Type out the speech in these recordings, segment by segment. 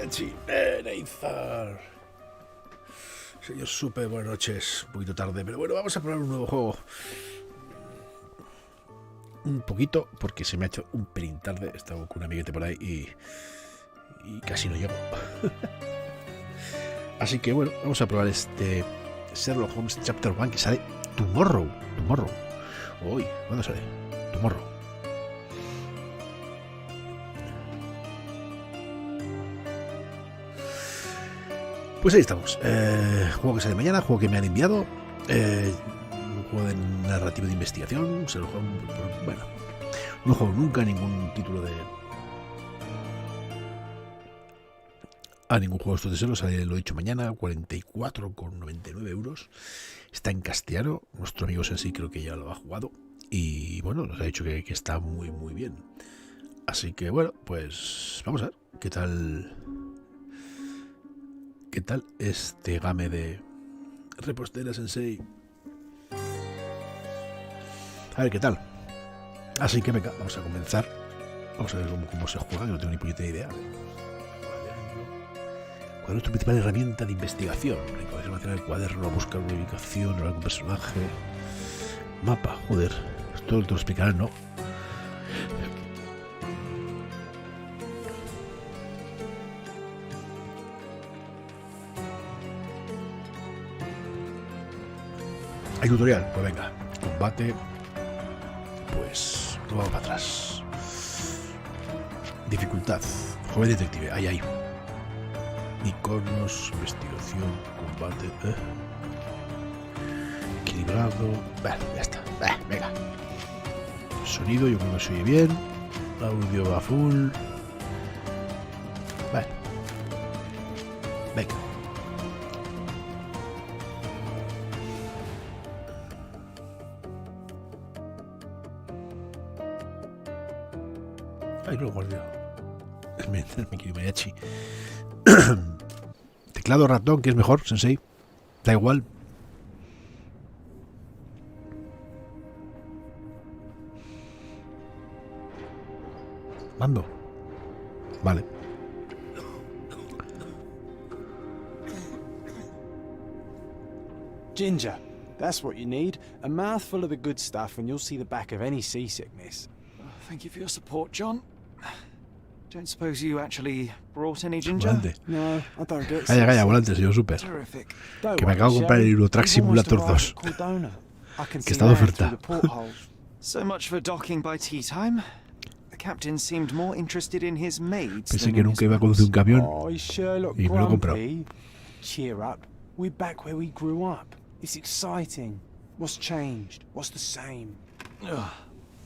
Mariatxi, Neizar. Señor Super, buenas noches. Un poquito tarde, pero bueno, vamos a probar un nuevo juego. Un poquito, porque se me ha hecho un pelín tarde. He estado con un amiguete por ahí y casi no llego. Así que bueno, vamos a probar este Sherlock Holmes Chapter 1 que sale tomorrow. Hoy, ¿cuándo sale? Tomorrow. Pues ahí estamos. Juego que sale mañana, juego que me han enviado. Un juego de narrativo de investigación. Sherlock Holmes, bueno, no juego nunca ningún título de... ningún juego de estos de Sherlock. Sale, lo he dicho mañana, 44,99 euros. Está en castellano. Nuestro amigo Sensi creo que ya lo ha jugado. Y bueno, nos ha dicho que está muy bien. Así que bueno, pues vamos a ver qué tal este game de repostera Sensei. A ver qué tal. Así que venga, vamos a comenzar. Vamos a ver cómo se juega, que no tengo ni puñetera idea. ¿Cuál es tu principal herramienta de investigación? Puedes almacenar el cuaderno, buscar una ubicación o algún personaje. Mapa, joder. Esto te lo explicarán, ¿no? Hay tutorial, pues venga. Combate. Pues todo va para atrás. Dificultad. Joven detective. Ahí. Iconos, investigación, combate. Equilibrado. Vale, ya está. Venga. Sonido, yo creo que se oye bien. Audio va full. Vale. Venga. Ay, no lo guardé. Me quiero Mariatxi. Teclado, ratón, ¿qué es mejor, Sensei? Da igual. Mando. Vale. Ginger, that's what you need. A mouthful of the good stuff and you'll see the back of any seasickness. Thank you for your support, John. Don't suppose you actually brought any ginger? Volante. No, I don't get Calla, volante, señor Super. Terrific. Que me acabo de comprar el Eurotrack Simulator 2. Que está de oferta. So much for docking by tea time. The captain seemed more interested in his maids. Pensé que nunca iba a conducir un camión Oh, Sherlock y me lo he comprado. Grumpy. Cheer up. We're back where we grew up. It's exciting. What's changed? What's the same? Ugh.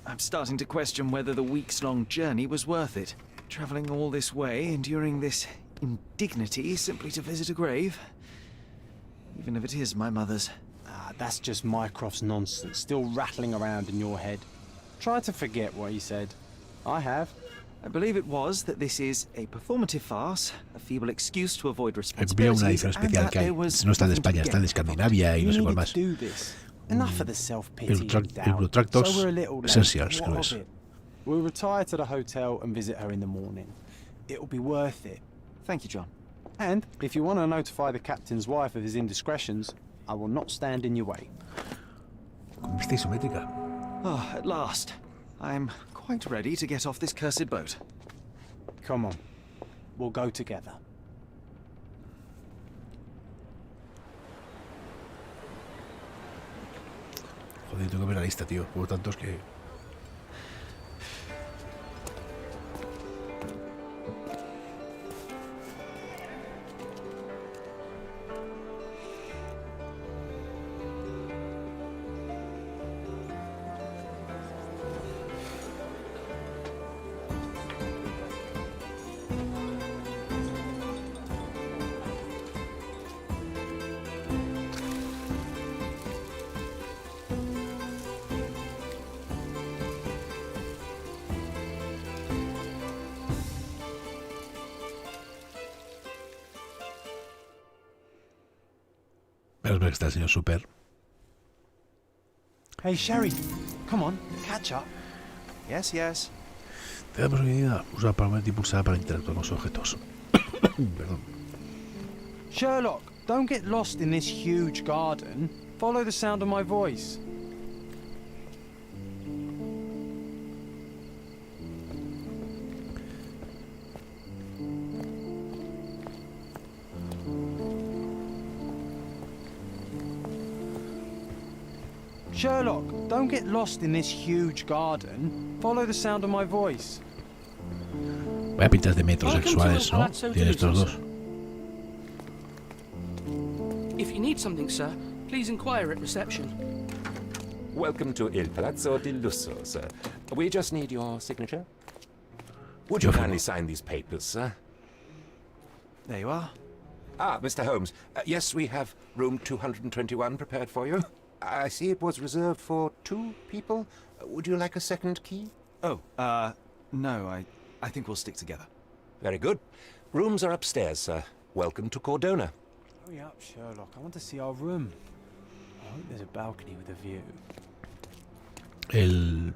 I'm starting to question whether the weeks-long journey was worth it. Travelling all this way, enduring this indignity simply to visit a grave. Even if it is my mother's. That's just Mycroft's nonsense, still rattling around in your head. Try to forget what he said. I have. I believe it was that this is a performative farce, a feeble excuse to avoid Había responsibilities, una edición and especial that que hay. there was No está de nothing to España, be está de gained. Escandinavia y no sé cuál más. Enough of the self-pity. Eurotrack 2 Essentials, creo que es. We'll retire to the hotel and visit her in the morning. It'll be worth it. Thank you, John. And if you want to notify the captain's wife of his indiscretions, I will not stand in your way. Con vista isométrica. Oh, at last. I'm quite ready to get off this cursed boat. Come on. We'll go together. Joder, tengo que ver la lista, tío. Por tantos que... Menos mal que está el señor Super. Hey, Sherry. Come on, catch up. Yes, yes. Te damos una idea. Usa para momento y pulsar para interactuar con los objetos. Perdón. Sherlock, don't get lost in this huge garden. Follow the sound of my voice. Sherlock, don't get lost in this huge garden. Follow the sound of my voice. Vaya pintas de metrosexuales, ¿no? Tienen estos dos. If you need something, sir, please inquire at reception. Welcome to Il Palazzo di Lusso, sir. We just need your signature. Would Yo you firmo. kindly sign these papers, sir? There you are. Ah, Mr. Holmes. Yes, we have room 221 prepared for you. I see it was reserved for 2 people. Would you like a second key? Oh, no, I think we'll stick together. Very good. Rooms are upstairs, sir. Welcome to Cordona. Hurry up, Sherlock. I want to see our room. I hope there's a balcony with a view. El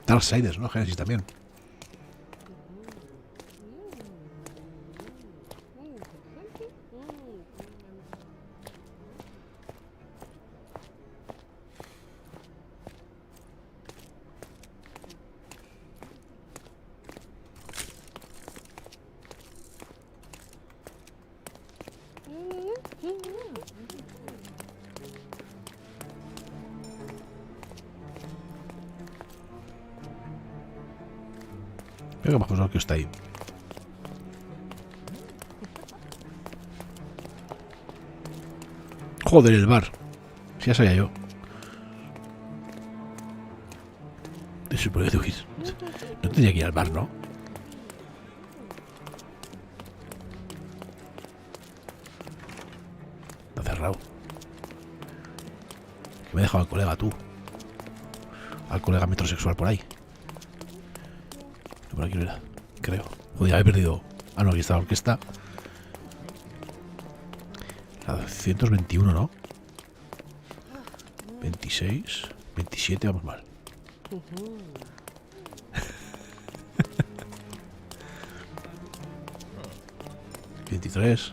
Darksiders, ¿no? Genesis también. Venga, vamos a ver qué está ahí. Joder, el bar. Si ya sabía yo. Se supone que tengo que ir. No tenía que ir al bar, ¿no? Está cerrado. Que me he dejado al colega, tú. Al colega metrosexual por ahí. Por aquí no era, creo. Joder, ya he perdido. Ah, no, aquí está la orquesta. La 221, ¿no? 26, 27, vamos mal. ¿23?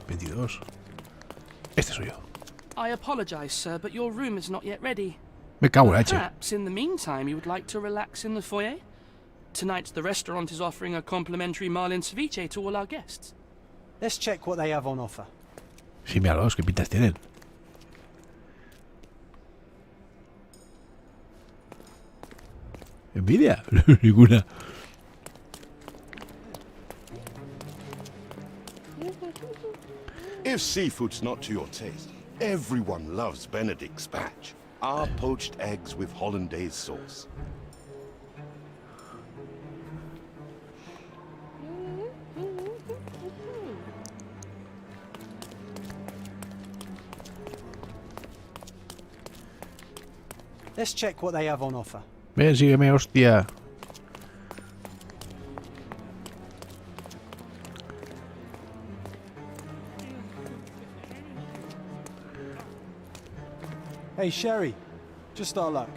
22. Este soy yo. I apologize, sir, but your room is not yet ready. Me cago en la leche. Perhaps, in the meantime, you would like to relax in the foyer? Tonight, the restaurant is offering a complimentary marlin ceviche to all our guests. Let's check what they have on offer. Sí, míralos, qué pintas tienen. ¿Envidia? Ninguna. If seafood's not to your taste, everyone loves Benedict's batch. Our poached eggs with hollandaise sauce. Let's check what they have on offer. Ven, sígueme, hostia. Hey, Sherry, just our luck.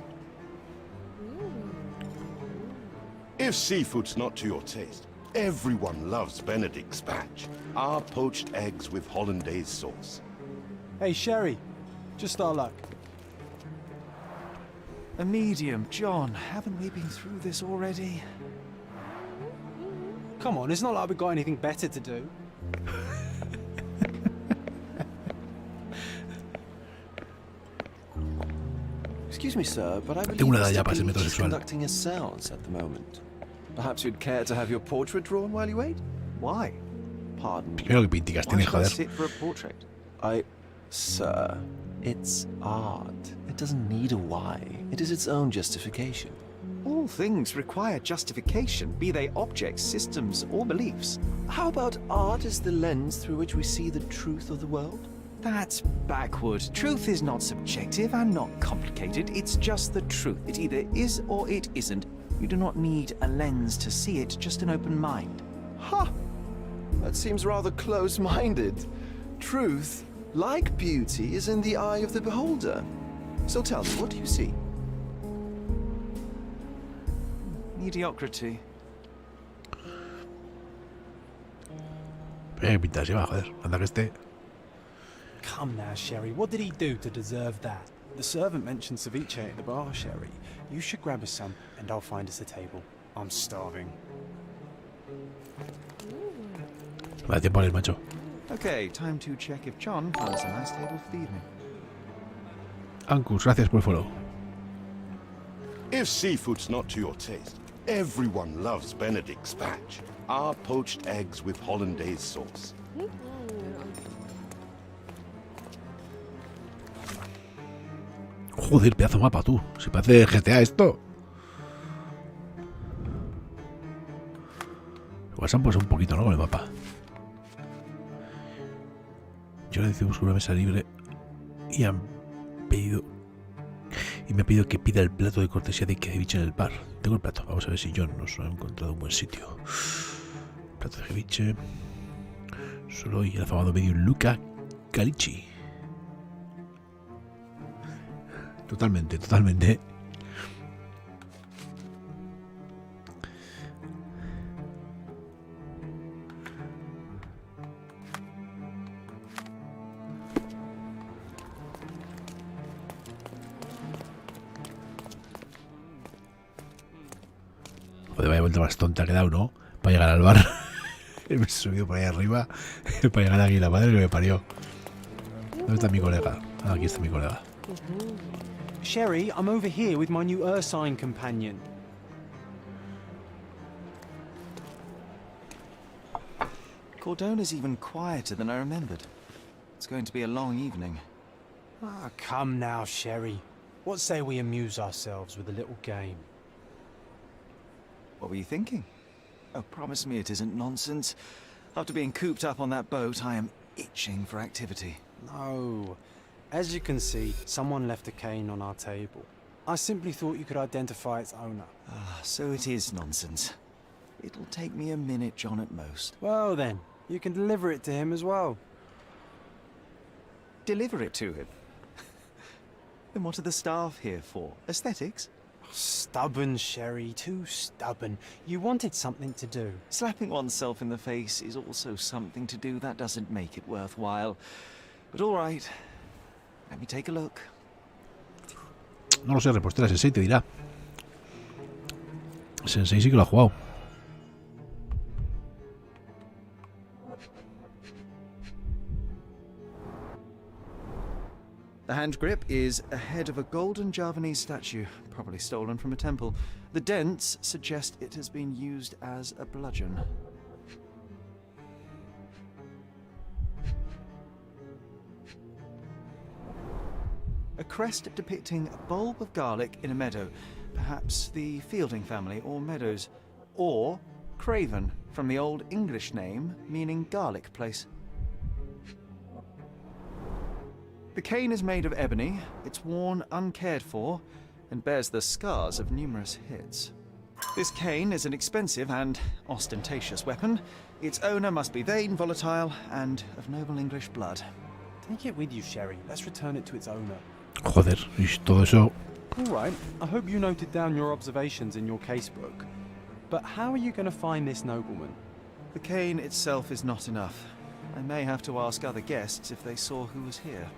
If seafood's not to your taste, everyone loves Benedict's batch. Our poached eggs with hollandaise sauce. Hey, Sherry, just our luck. A medium, John. Haven't we been through this already? Come on, it's not like we've got anything better to do. Excuse me, sir, but I believe Tengo una edad Mr. ya para ser Beach is metrosexual. conducting a seance at the moment. Perhaps you'd care to have your portrait drawn while you wait? Why? Pardon me. Mira lo que pinticas Why tiene, should I joder. sit for a portrait? Sir, it's art. It doesn't need a why. It is its own justification. All things require justification, be they objects, systems, or beliefs. How about art as the lens through which we see the truth of the world? That's backward. Truth is not subjective and not complicated. It's just the truth. It either is or it isn't. You do not need a lens to see it, just an open mind. Ha! That seems rather close-minded. Truth, like beauty, is in the eye of the beholder. So tell me, what do you see? Mediocrity. ¿Qué pinta se va, joder? Anda que esté. Come now, Sherry. What did he do to deserve that? The servant mentioned ceviche at the bar, Sherry. You should grab us some, and I'll find us a table. I'm starving. Me da tiempo a ir, macho. Okay, time to check if John found us a nice table for the evening. Ankus, gracias por el follow. If seafood's not to your taste, everyone loves Benedict spatch. Our poached eggs with hollandaise sauce. Joder, pedazo de mapa, tú. Se parece GTA esto. Igual se han puesto un poquito, ¿no? Con el mapa. Yo le decía buscar una mesa libre y han pedido... Y me ha pedido que pida el plato de cortesía de ceviche en el bar. Tengo el plato. Vamos a ver si John nos ha encontrado un buen sitio. Plato de ceviche. Solo y el afamado medio Luca Calici. Totalmente, totalmente. Joder, vaya vuelta más tonta que da uno para llegar al bar. Me he subido por ahí arriba para llegar aquí, la madre que me parió. ¿Dónde está mi colega? Ah, aquí está mi colega. Sherry, I'm over here with my new Ursine companion. Cordona's even quieter than I remembered. It's going to be a long evening. Ah, come now, Sherry. What say we amuse ourselves with a little game? What were you thinking? Oh, promise me it isn't nonsense. After being cooped up on that boat, I am itching for activity. No. As you can see, someone left a cane on our table. I simply thought you could identify its owner. Ah, so it is nonsense. It'll take me a minute, John, at most. Well then, you can deliver it to him as well. Deliver it to him? Then what are the staff here for? Aesthetics? Stubborn, Sherry, too stubborn. You wanted something to do. Slapping oneself in the face is also something to do. That doesn't make it worthwhile. But all right. Let me take a look. No lo sé, repostera, Sensei te dirá. Sensei sí que lo ha jugado. The hand grip is a head of a golden Javanese statue, probably stolen from a temple. The dents suggest it has been used as a bludgeon. A crest depicting a bulb of garlic in a meadow, perhaps the Fielding family or Meadows, or Craven, from the Old English name meaning garlic place. The cane is made of ebony, it's worn uncared for, and bears the scars of numerous hits. This cane is an expensive and ostentatious weapon. Its owner must be vain, volatile, and of noble English blood. Take it with you, Sherry. Let's return it to its owner. Joder, y todo eso. All right, I hope you noted down your observations in your casebook. But how are you going to find this nobleman? The cane itself is not enough. I may have to ask other guests if they saw who was here.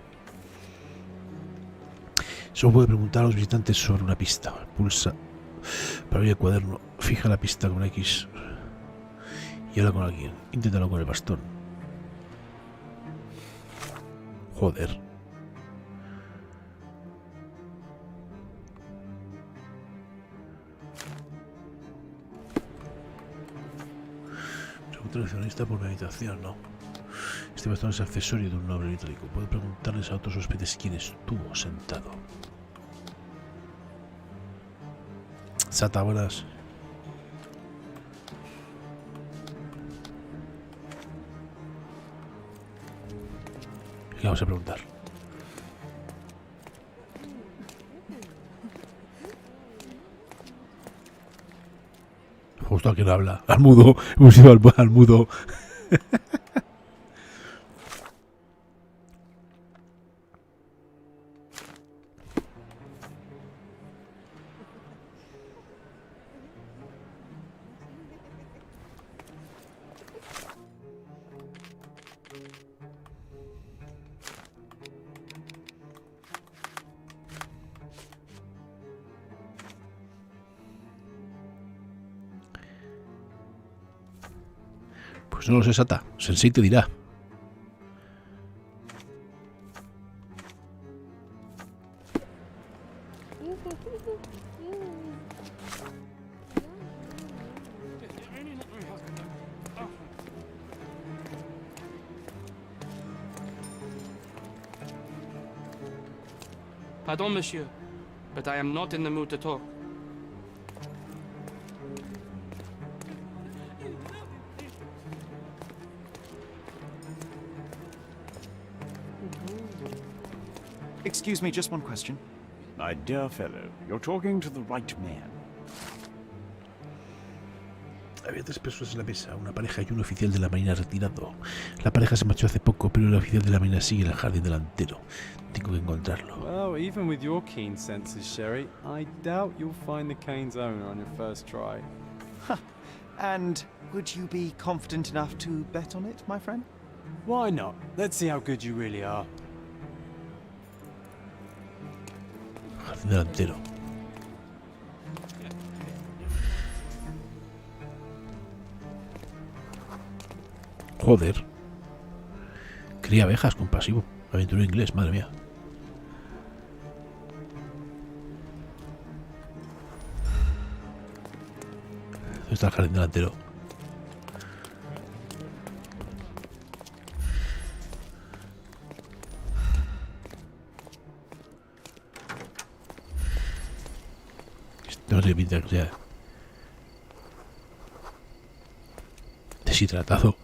Solo puede preguntar a los visitantes sobre una pista. Pulsa para abrir el cuaderno. Fija la pista con X. Y habla con alguien. Inténtalo con el bastón. Joder. Pregunta al accionista por meditación, no. Este bastón es accesorio de un noble británico. Puede preguntarles a otros huéspedes quién estuvo sentado. Sata, buenas. Le vamos a preguntar. Justo a quien habla. Al mudo. Hemos ido al mudo. Pues no lo sé, Sata. Sensei te dirá. Pardon, monsieur, but I am not in the mood to talk. Excuse me, just one question. My dear fellow, you're talking to the right man. Había 3 personas en la mesa, una pareja y un oficial de la marina retirado. La pareja se marchó hace poco, pero el oficial de la marina sigue en el jardín delantero. Tengo que encontrarlo. Well, even with your keen senses, Sherry, I doubt you'll find the cane's owner on your first try. And would you be confident enough to bet on it, my friend? Why not? Let's see how good you really are. Jardín delantero. Joder. Cría abejas con pasivo. Aventurero inglés, madre mía. ¿Dónde está el jardín delantero? No tiene pinta que sea deshidratado.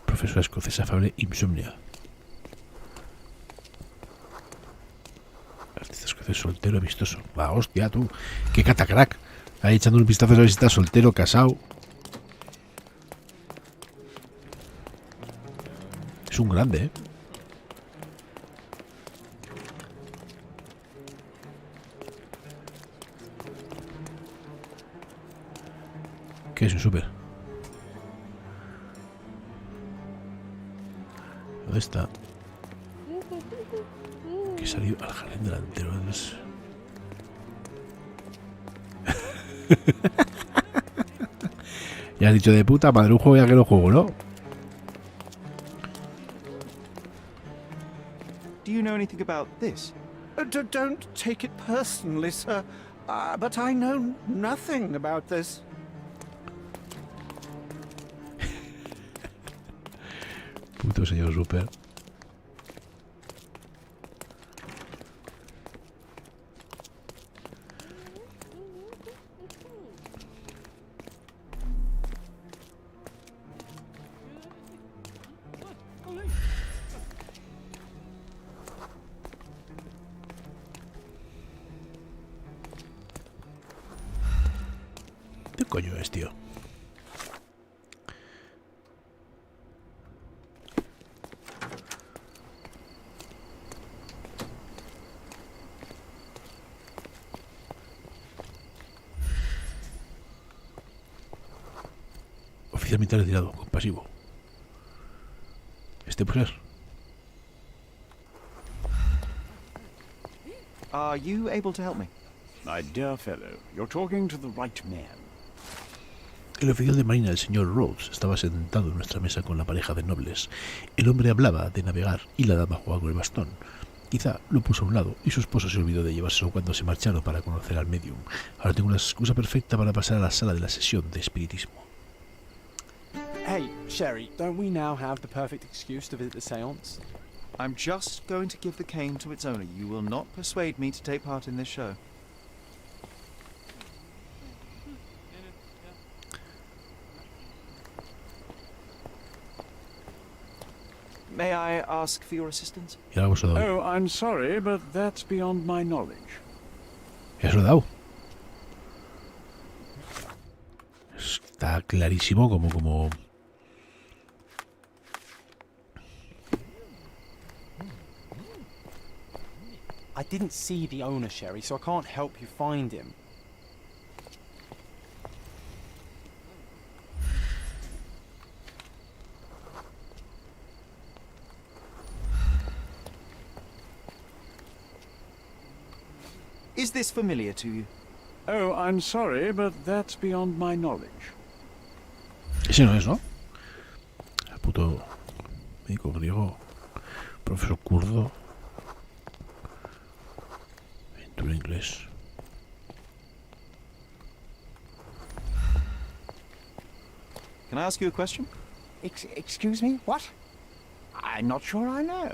Profesora escocesa afable, insomnia. Artista escocés soltero, amistoso. Va, hostia, tú. Qué catacrack. Ahí echando un vistazo a ver si está soltero, casado. Es un grande, ¿eh? ¿Qué es un súper? ¿Dónde está? Que salió al jardín delantero. Ya has dicho de puta madre, un juego ya que lo juego, ¿no? Do you know anything about this? Don't take it personally, sir, but I know nothing about this. Puto señor super. ¿Qué coño es, tío? Oficial militar retirado, con pasivo. Este puede ser. Are you able to help me? My dear fellow, you're talking to the right man. El oficial de marina, el señor Rhodes, estaba sentado en nuestra mesa con la pareja de nobles. El hombre hablaba de navegar y la dama jugaba con el bastón. Quizá lo puso a un lado y su esposo se olvidó de llevárselo cuando se marcharon para conocer al medium. Ahora tengo una excusa perfecta para pasar a la sala de la sesión de espiritismo. Hey, Sherry, don't we now have the perfect excuse to visit the seance? I'm just going to give the cane to its owner. You will not persuade me to take part in this show. May I ask for your assistance? Y ahora os lo doy. Oh, I'm sorry, but that's beyond my knowledge. Ya os lo he dado. Está clarísimo como... I didn't see the owner, Sherry, so I can't help you find him. Is this familiar to you? Oh, I'm sorry, but that's beyond my knowledge. Ese no es, ¿no? El puto médico griego, profesor kurdo, aventura inglés. Can I ask you a question? Excuse me? What? I'm not sure I know.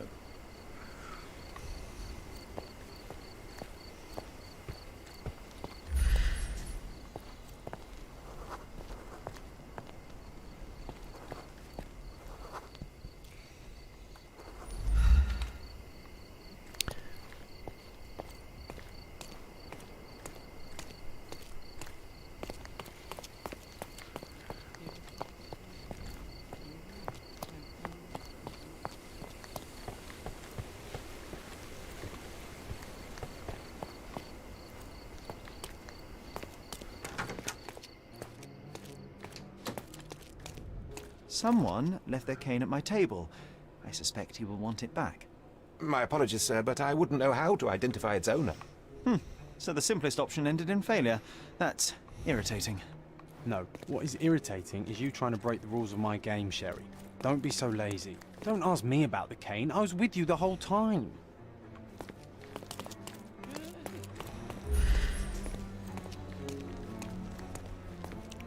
Someone left their cane at my table. I suspect he will want it back. My apologies, sir, but I wouldn't know how to identify its owner. So the simplest option ended in failure. That's irritating. No, what is irritating is you trying to break the rules of my game, Sherry. Don't be so lazy. Don't ask me about the cane. I was with you the whole time.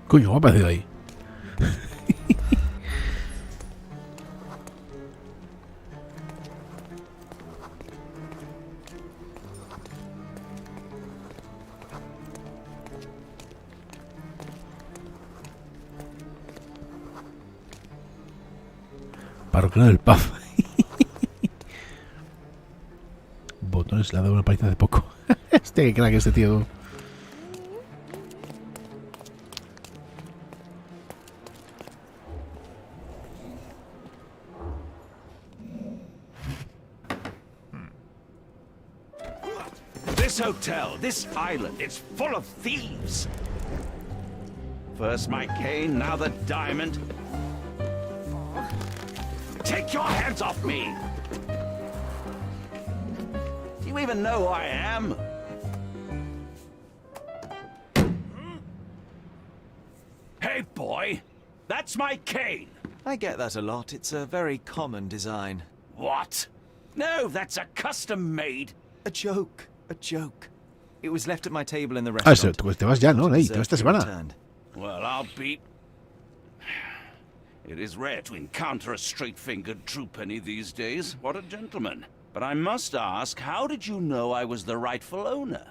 Coño, ¿cómo ha aparecido ahí? Parroquiano del pub. Botones, le ha dado una paliza hace poco. Hostia, qué crack este tío. This hotel, this island, it's full of thieves. First my cane, now the diamond. Take your hands off me! Do you even know who I am? Hey, boy! That's my cane! I get that a lot. It's a very common design. What? No, that's a custom-made. A joke. A joke. It was left at my table in the Ah, restaurant. pues te vas ya, ¿no? Ahí, te vas esta semana. Returned. Well, I'll be... It is rare to encounter a straight-fingered true penny these days. What a gentleman. But I must ask, how did you know I was the rightful owner?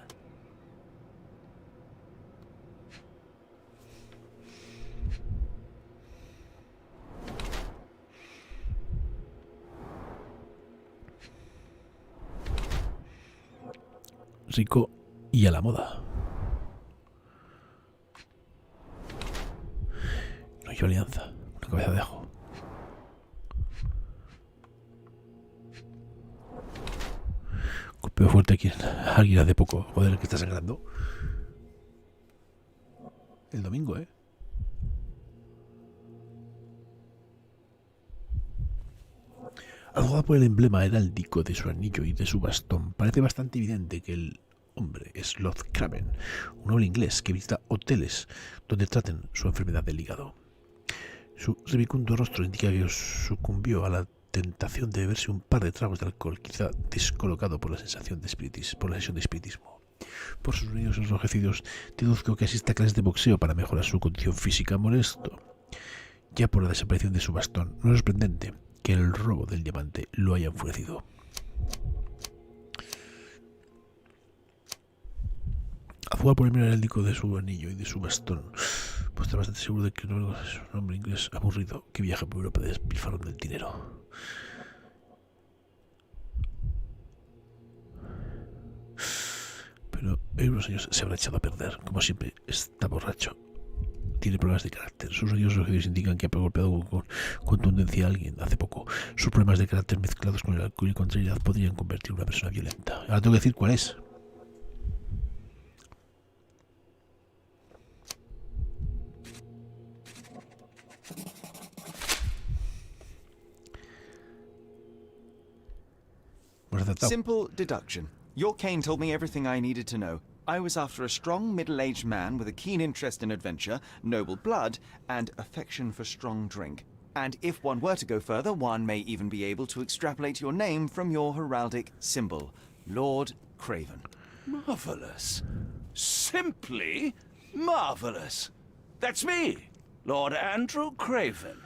Rico y a la moda. No hay alianza. Una cabeza de ajo. Golpeo fuerte aquí. Alguien hace poco. Joder, que está sangrando. El domingo, ¿eh? Algo por el emblema heráldico de su anillo y de su bastón, parece bastante evidente que el hombre es Lord Craven, un noble inglés que visita hoteles donde traten su enfermedad del hígado. Su rebicundo rostro indica que sucumbió a la tentación de beberse un par de tragos de alcohol, quizá descolocado por la sensación de por la sesión de espiritismo. Por sus unidos enrojecidos, deduzco que asiste a clases de boxeo para mejorar su condición física. Molesto ya por la desaparición de su bastón, no es sorprendente que el robo del diamante lo haya enfurecido. Azúa por el mero heráldico de su anillo y de su bastón, pues está bastante seguro de que no es un hombre inglés aburrido que viaja por Europa despilfarrando el dinero. Pero en unos años se habrá echado a perder. Como siempre, está borracho. Tiene problemas de carácter. Sus oídos rojidos indican que ha golpeado con contundencia a alguien hace poco. Sus problemas de carácter mezclados con el alcohol y contrariedad podrían convertir en una persona violenta. Ahora tengo que decir cuál es. Simple deduction. Your cane told me everything I needed to know. I was after a strong, middle-aged man with a keen interest in adventure, noble blood, and affection for strong drink. And if one were to go further, one may even be able to extrapolate your name from your heraldic symbol, Lord Craven. Marvelous. Simply marvelous. That's me, Lord Andrew Craven.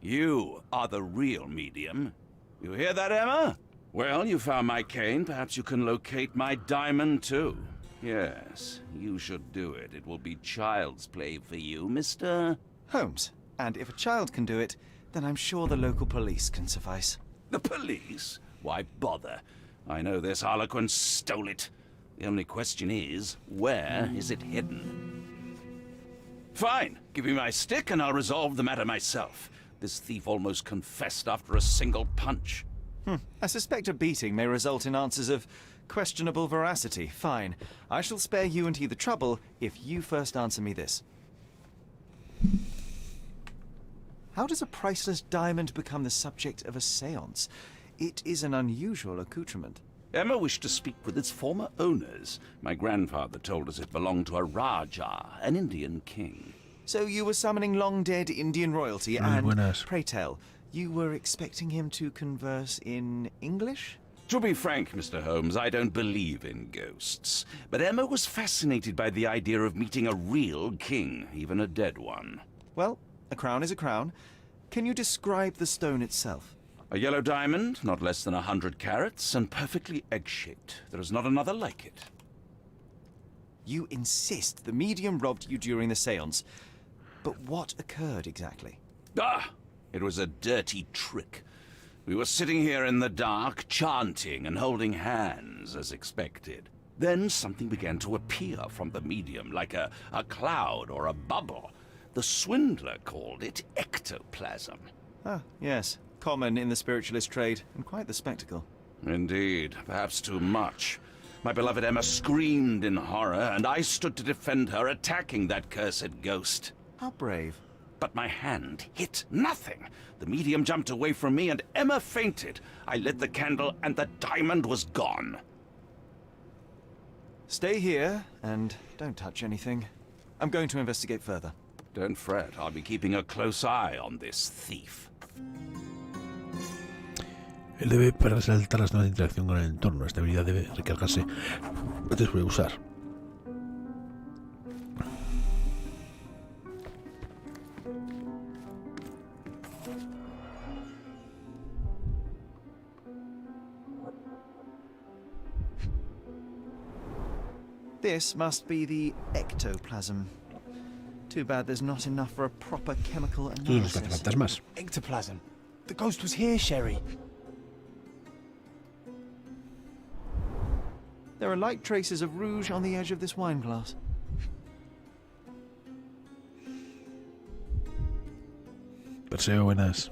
You are the real medium. You hear that, Emma? Well, you found my cane. Perhaps you can locate my diamond, too. Yes, you should do it. It will be child's play for you, Mr. Holmes. And if a child can do it, then I'm sure the local police can suffice. The police? Why bother? I know this harlequin stole it. The only question is, where is it hidden? Fine. Give me my stick and I'll resolve the matter myself. This thief almost confessed after a single punch. I suspect a beating may result in answers of questionable veracity. Fine. I shall spare you and he the trouble if you first answer me this. How does a priceless diamond become the subject of a séance? It is an unusual accoutrement. Emma wished to speak with its former owners. My grandfather told us it belonged to a Raja, an Indian king. So you were summoning long-dead Indian royalty and, buenas. pray tell, you were expecting him to converse in English? To be frank, Mr. Holmes, I don't believe in ghosts. But Emma was fascinated by the idea of meeting a real king, even a dead one. Well, a crown is a crown. Can you describe the stone itself? A yellow diamond, not less than 100 carats, and perfectly egg-shaped. There is not another like it. You insist the medium robbed you during the séance. But what occurred exactly? Ah! It was a dirty trick. We were sitting here in the dark, chanting and holding hands, as expected. Then something began to appear from the medium, like a cloud or a bubble. The swindler called it ectoplasm. Ah, yes. Common in the spiritualist trade, and quite the spectacle. Indeed, perhaps too much. My beloved Emma screamed in horror, and I stood to defend her, attacking that cursed ghost. How brave. But my hand hit nothing. The medium jumped away from me, and Emma fainted. I lit the candle, and the diamond was gone. Stay here, and don't touch anything. I'm going to investigate further. Don't fret, I'll be keeping a close eye on this thief. Él debe para resaltar las zonas de interacción con el entorno. Esta habilidad debe recargarse antes de usar. This must be the ectoplasm. Too bad there's not enough for a proper chemical Todos los analysis. fantasmas. Ectoplasm. The ghost was here, Sherry. There are light traces of rouge on the edge of this wine glass. Perseo, buenas.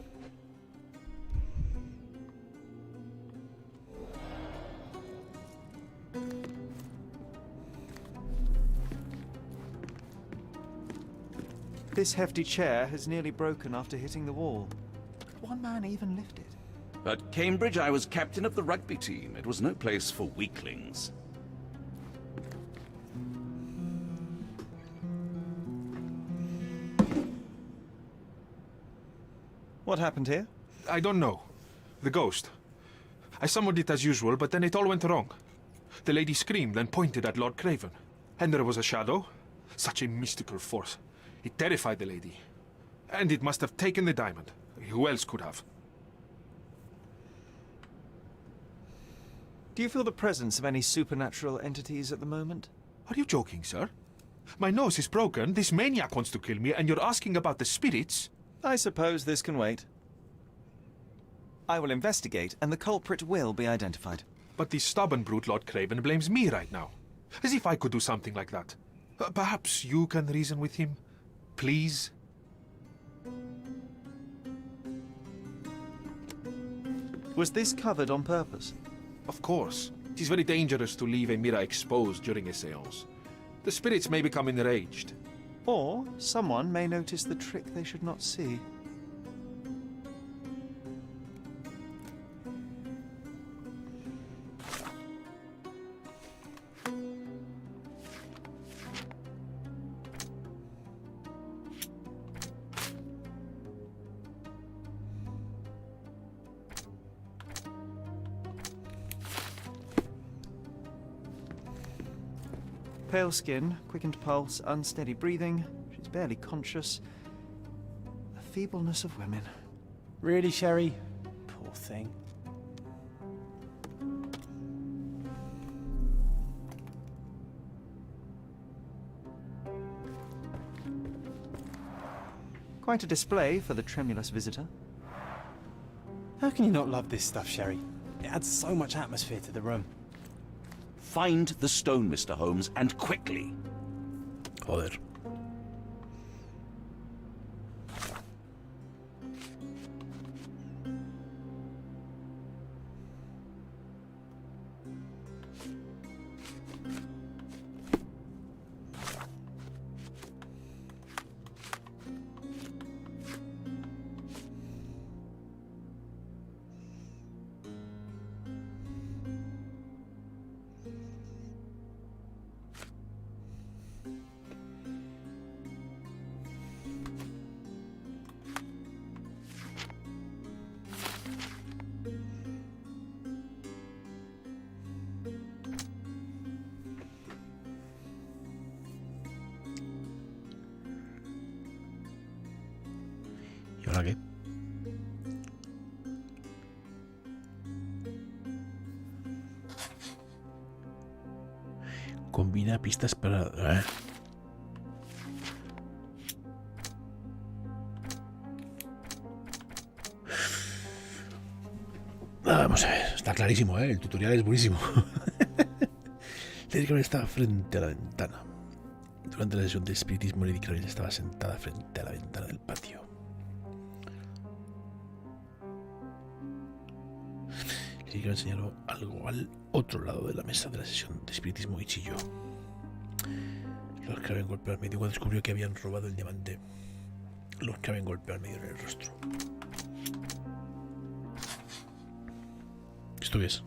This hefty chair has nearly broken after hitting the wall. Could one man even lift it? At Cambridge, I was captain of the rugby team. It was no place for weaklings. What happened here? I don't know. The ghost. I summoned it as usual, but then it all went wrong. The lady screamed and pointed at Lord Craven. And there was a shadow. Such a mystical force. It terrified the lady. And it must have taken the diamond. Who else could have? Do you feel the presence of any supernatural entities at the moment? Are you joking, sir? My nose is broken, this maniac wants to kill me, and you're asking about the spirits? I suppose this can wait. I will investigate, and the culprit will be identified. But the stubborn brute Lord Craven blames me right now. As if I could do something like that. Perhaps you can reason with him? Please? Was this covered on purpose? Of course. It is very dangerous to leave a mirror exposed during a séance. The spirits may become enraged. Or someone may notice the trick they should not see. Pale skin, quickened pulse, unsteady breathing. She's barely conscious. The feebleness of women. Really, Sherry? Poor thing. Quite a display for the tremulous visitor. How can you not love this stuff, Sherry? It adds so much atmosphere to the room. Find the stone, Mr. Holmes, and quickly. Joder. ¿Y ahora qué? Combina pistas para... Vamos a ver, está clarísimo, ¿eh? El tutorial es buenísimo. Lady Carol estaba frente a la ventana. Durante la sesión de espiritismo, Lady Carol estaba sentada frente a la ventana del patio. Lady Carol señaló algo al otro lado de la mesa de la sesión de espiritismo y chilló. Lord Craven golpeó al medio cuando descubrió que habían robado el diamante. Lord Craven golpeó al medio en el rostro. ¿Esto qué es?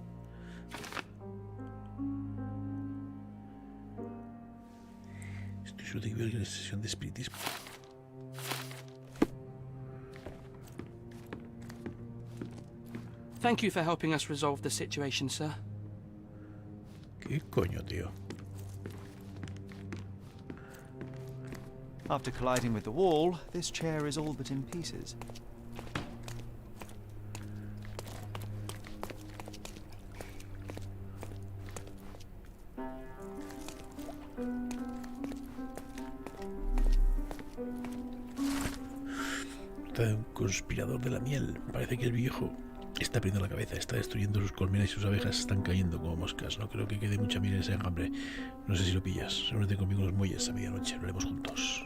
Estoy seguro de que veo que la sesión de espiritismo. Thank you for helping us resolve the situation, sir. ¿Qué coño, tío? After colliding with the wall, this chair is all but in pieces. Está un conspirador de la miel. Parece que el viejo está perdiendo la cabeza, está destruyendo sus colmenas y sus abejas están cayendo como moscas. No creo que quede mucha miel en ese enjambre. No sé si lo pillas. Reúnete conmigo en los muelles a medianoche. Lo haremos juntos.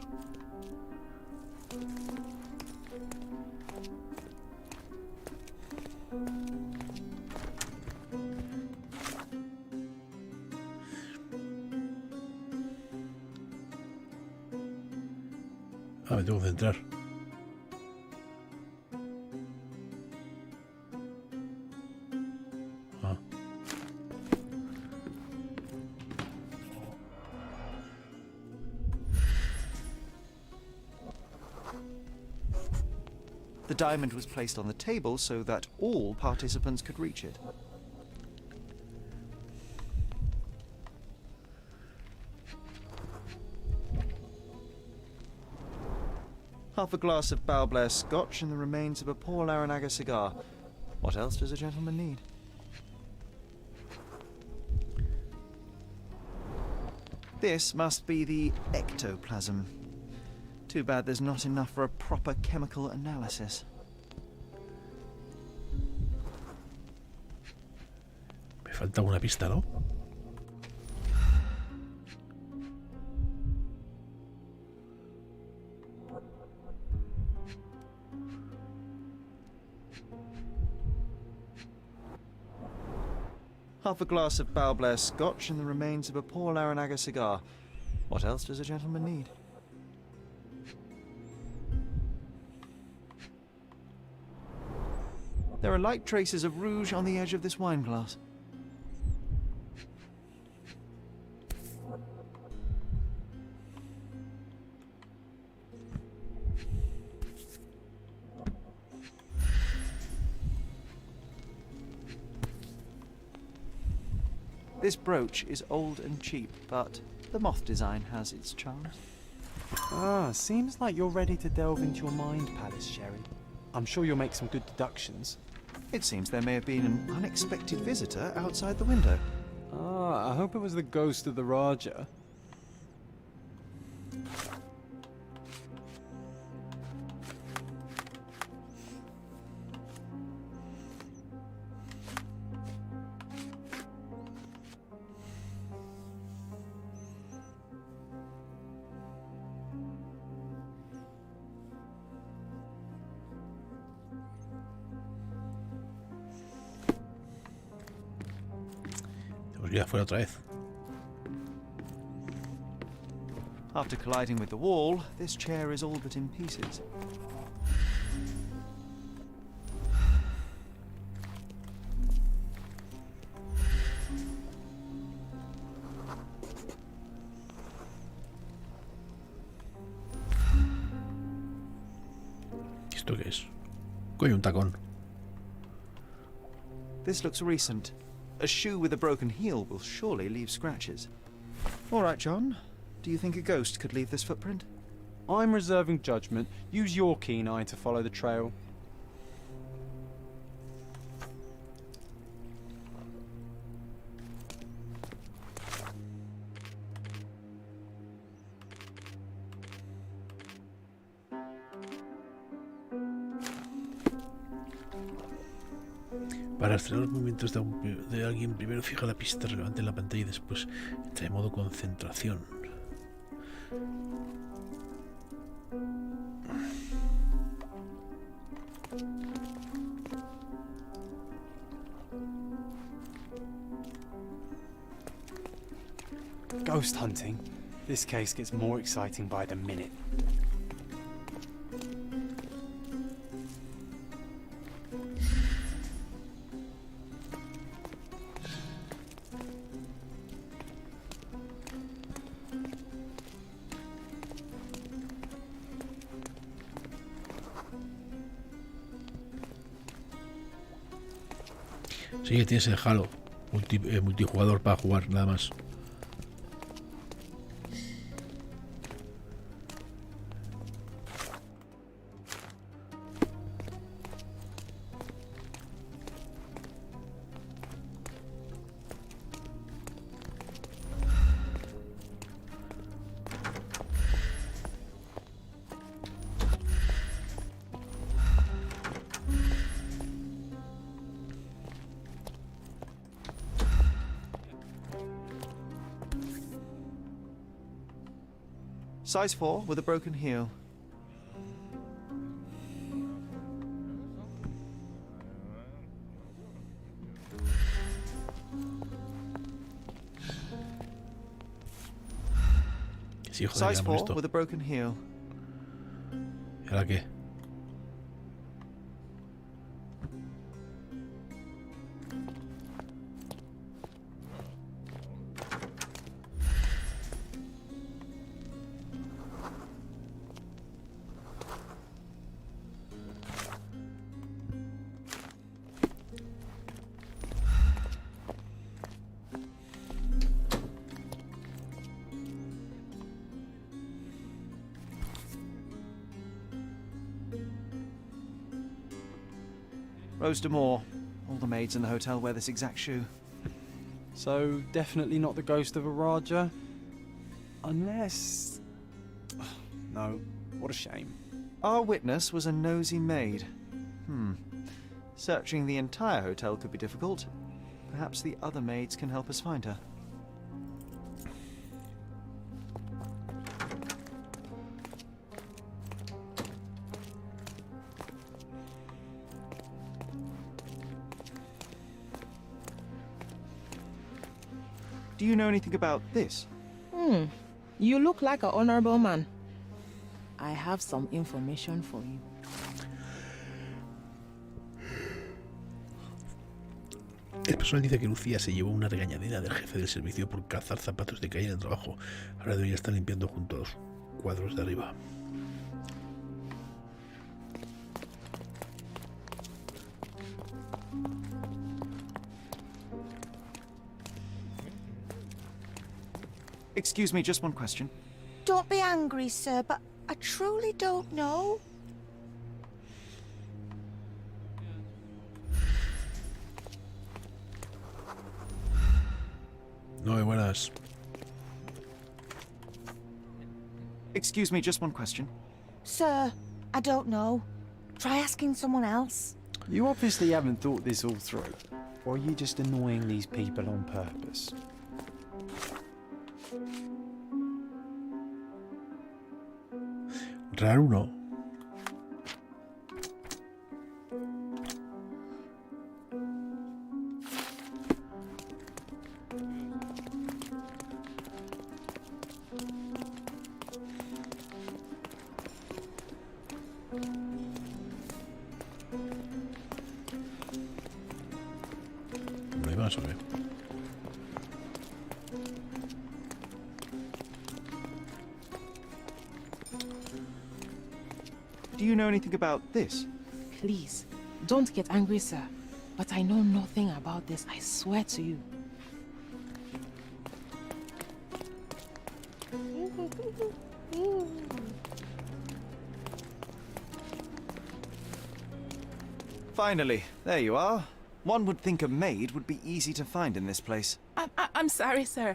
Ah, me tengo que centrar. Ah. The diamond was placed on the table so that all participants could reach it. Half a glass of Balblair Scotch and the remains of a Paul Aranaga cigar. What else does a gentleman need? This must be the ectoplasm. Too bad there's not enough for a proper chemical analysis. Me falta una pista, ¿no? Half a glass of Balblair Scotch and the remains of a Paul Aranaga cigar. What else does a gentleman need? There are light traces of rouge on the edge of this wine glass. This brooch is old and cheap, but The moth design has its charms. Ah, seems like you're ready to delve into your mind palace, Sherry. I'm sure you'll make some good deductions. It seems there may have been an unexpected visitor outside the window. Ah, I hope it was the ghost of the Raja. Tenemos que ir afuera otra vez. After colliding with the wall, this chair is all but in pieces. ¿Esto qué es? Coño, un tacón. This looks recent. A shoe with a broken heel will surely leave scratches. All right, John. Do you think a ghost could leave this footprint? I'm reserving judgment. Use your keen eye to follow the trail. Para rastrear los movimientos de alguien, primero fija la pista relevante en la pantalla y después entra en modo concentración. Ghost hunting. This case gets more exciting by the minute. Sí, que tienes el Halo multijugador para jugar, nada más. Size 4 with a broken heel. Sí, joder, Size ya 4 esto. with a broken heel. ¿Y ahora qué? Rose D'Amour. All the maids in the hotel wear this exact shoe. So, definitely not the ghost of a Raja? Unless... No, what a shame. Our witness was a nosy maid. Searching the entire hotel could be difficult. Perhaps the other maids can help us find her. Do you know anything about this? You look like an honorable man. I have some information for you. El personal dice que Lucía se llevó una regañadera del jefe del servicio por calzar zapatos de calle en el trabajo. Ahora debería estar limpiando junto a los cuadros de arriba. Excuse me, just one question. Don't be angry, sir, but I truly don't know. No, buenas. Excuse me, just one question. Sir, I don't know. Try asking someone else. You obviously haven't thought this all through. Or are you just annoying these people on purpose? Raro, ¿no? No hay más, ¿o qué? Do you know anything about this? Please, don't get angry, sir. But I know nothing about this, I swear to you. Finally, there you are. One would think a maid would be easy to find in this place. I'm sorry, sir.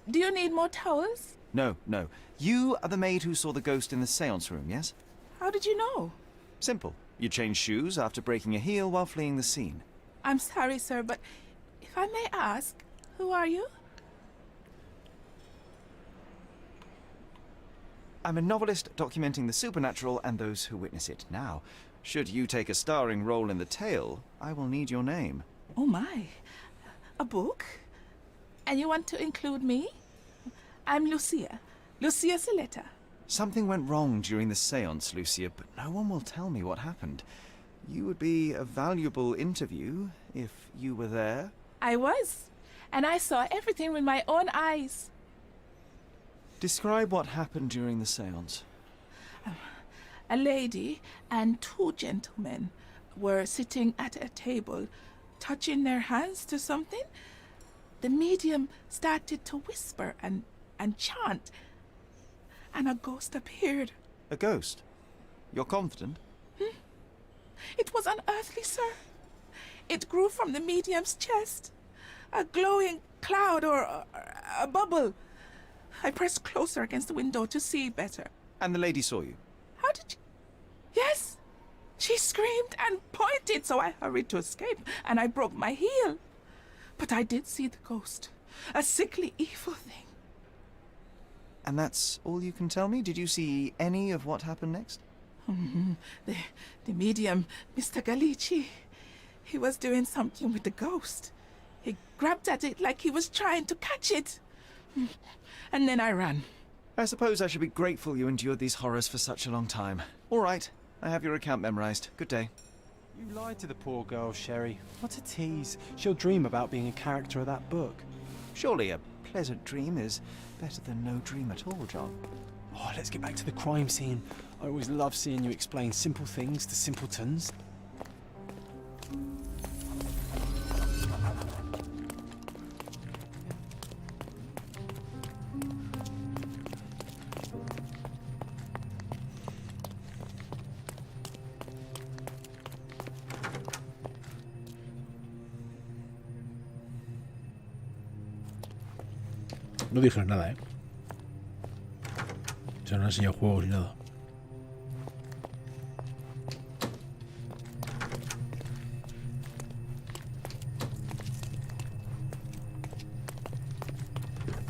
Do you need more towels? No, no. You are the maid who saw the ghost in the seance room, yes? How did you know? Simple. You changed shoes after breaking a heel while fleeing the scene. I'm sorry, sir, but if I may ask, who are you? I'm a novelist documenting the supernatural and those who witness it. Now, should you take a starring role in the tale, I will need your name. Oh my. A book? And you want to include me? I'm Lucia. Lucia Saletta. Something went wrong during the seance, Lucia, but no one will tell me what happened. You would be a valuable interview if you were there. I was. And I saw everything with my own eyes. Describe what happened during the seance. A lady and two gentlemen were sitting at a table, touching their hands to something. The medium started to whisper and chant, and a ghost appeared. A ghost? You're confident? It was unearthly, sir. It grew from the medium's chest. A glowing cloud or a bubble. I pressed closer against the window to see better. And the lady saw you? How did you... Yes! She screamed and pointed, so I hurried to escape, and I broke my heel. But I did see the ghost. A sickly, evil thing. And that's all you can tell me? Did you see any of what happened next? The medium, Mr. Galici, he was doing something with the ghost. He grabbed at it like he was trying to catch it. And then I ran. I suppose I should be grateful you endured these horrors for such a long time. All right, I have your account memorized. Good day. You lied to the poor girl, Sherry. What a tease. She'll dream about being a character of that book. Surely a pleasant dream is better than no dream at all, John. Oh, let's get back to the crime scene. I always love seeing you explain simple things to simpletons. No dijeron nada, ¿eh? O sea, no han enseñado juegos ni nada.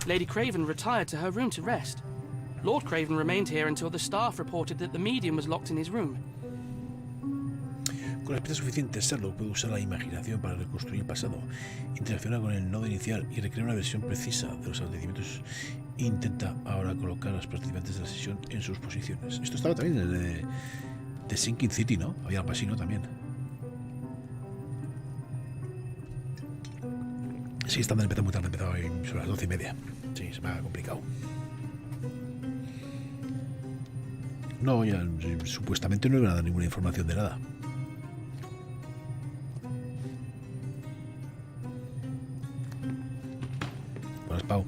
Lady Craven retired to her room to rest. Lord Craven remained here until the staff reported that the medium was locked in his room. Con las piezas suficientes, Sherlock puede usar la imaginación para reconstruir el pasado, interacciona con el nodo inicial y recrea una versión precisa de los acontecimientos. Intenta ahora colocar a los participantes de la sesión en sus posiciones. Esto estaba también en el de Sinking City, ¿no? Había algo así, ¿no? También. Sí, estando empezado muy tarde, empezaba sobre las 12:30. Sí, se me ha complicado. No, ya supuestamente no iba a dar ninguna información de nada. Buenas, Pau.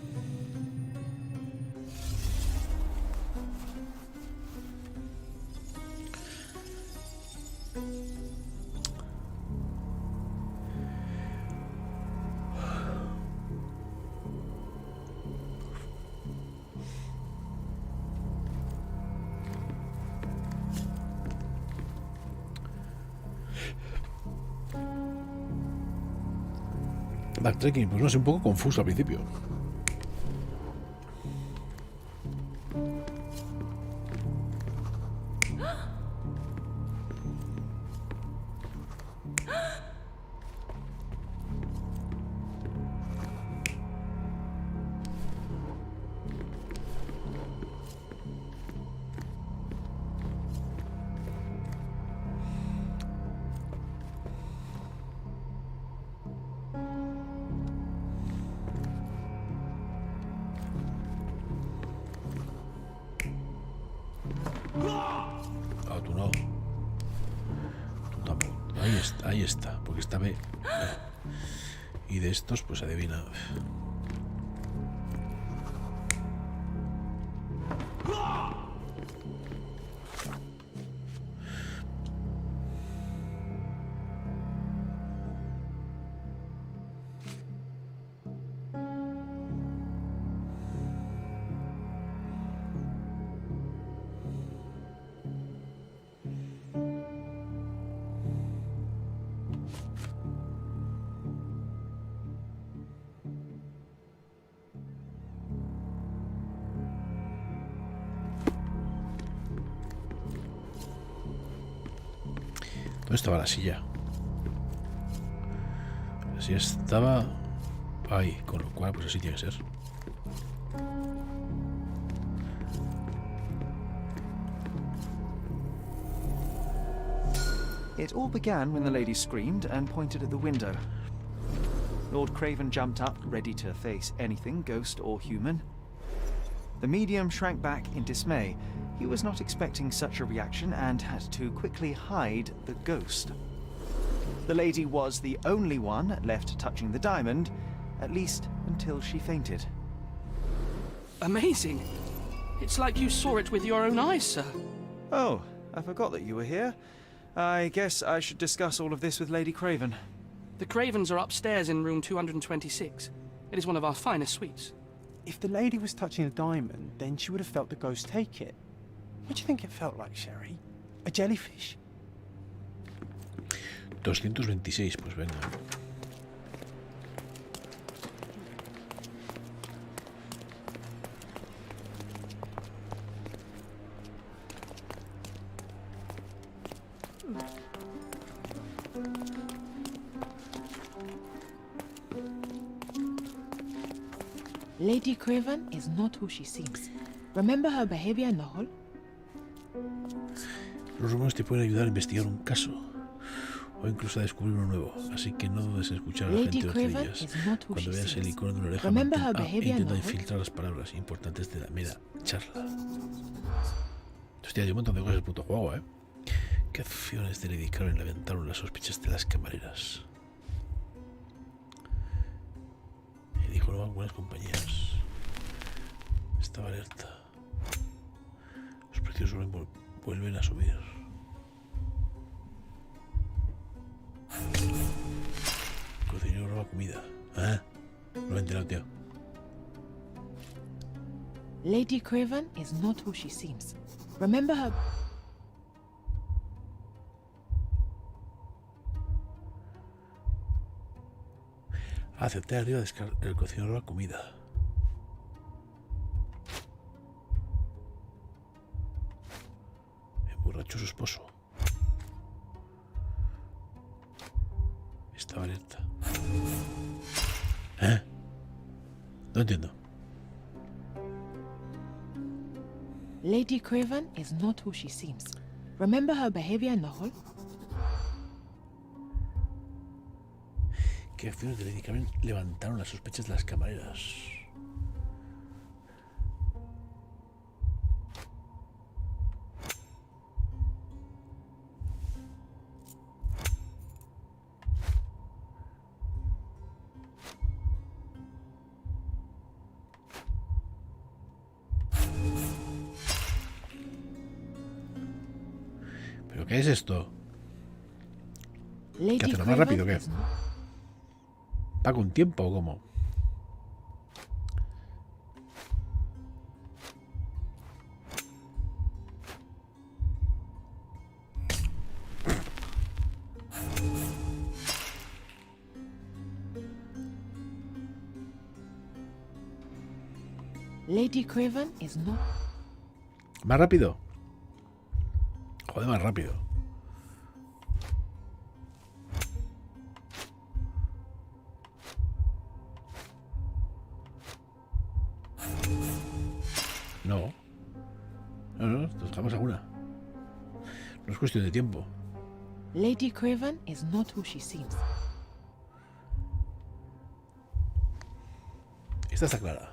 Backtracking, pues no sé, un poco confuso al principio. Ah, tú no. Tú tampoco. Ahí está, porque esta B. Y de estos, pues adivina. ¿Dónde estaba la silla? La silla estaba ahí, con lo cual pues así tiene que ser. It all began when the lady screamed and pointed at the window. Lord Craven jumped up, ready to face anything, ghost or human. The medium shrank back in dismay. He was not expecting such a reaction and had to quickly hide the ghost. The lady was the only one left touching the diamond, at least until she fainted. Amazing. It's like you saw it with your own eyes, sir. Oh, I forgot that you were here. I guess I should discuss all of this with Lady Craven. The Cravens are upstairs in room 226. It is one of our finest suites. If the lady was touching the diamond, then she would have felt the ghost take it. What do you think it felt like, Sherry? A jellyfish? 226, pues venga. Lady Craven is not who she seems. Remember her behavior in the hall? Los rumores te pueden ayudar a investigar un caso o incluso a descubrir uno nuevo, así que no dudes en escuchar a la gente de ellas. Cuando veas el icono de una oreja, intenta infiltrar las palabras importantes de la mera charla. Hostia, hay un montón de cosas en el puto juego, ¿eh? ¿Qué acciones de Lady Craven levantaron las sospechas de las camareras? Y dijo luego algunas compañías. Estaba alerta. Los precios vuelven a subir. Cocinero roba comida. Ah, no me he enterado, tío. Lady Craven is not who she seems. Remember her... Acepté arriba el cocinero roba comida. Emborrachó su esposo. Estaba alerta. ¿Eh? No entiendo. Lady Craven is not who she seems. Remember her behavior in the hall? ¿Qué acciones de Lady Craven levantaron las sospechas de las camareras? ¿Pero qué es esto? ¿Qué hace más rápido qué? ¿Va con tiempo o cómo? Lady Craven is not... ¿Más rápido? Joder, más rápido. No. No, nos dejamos alguna. No es cuestión de tiempo. Lady Craven is not who she seems. Esta está clara.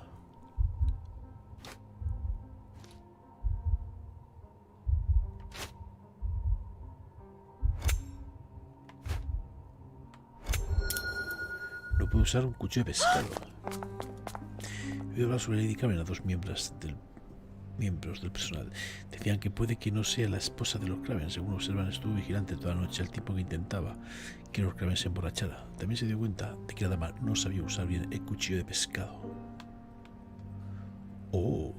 No puedo usar un cuchillo de pescado. He oído hablar sobre Lady Craven a dos miembros del personal. Decían que puede que no sea la esposa de Lord Craven. Según observan, estuvo vigilante toda la noche al tiempo que intentaba que Lord Craven se emborrachara. También se dio cuenta de que la dama no sabía usar bien el cuchillo de pescado. Oh.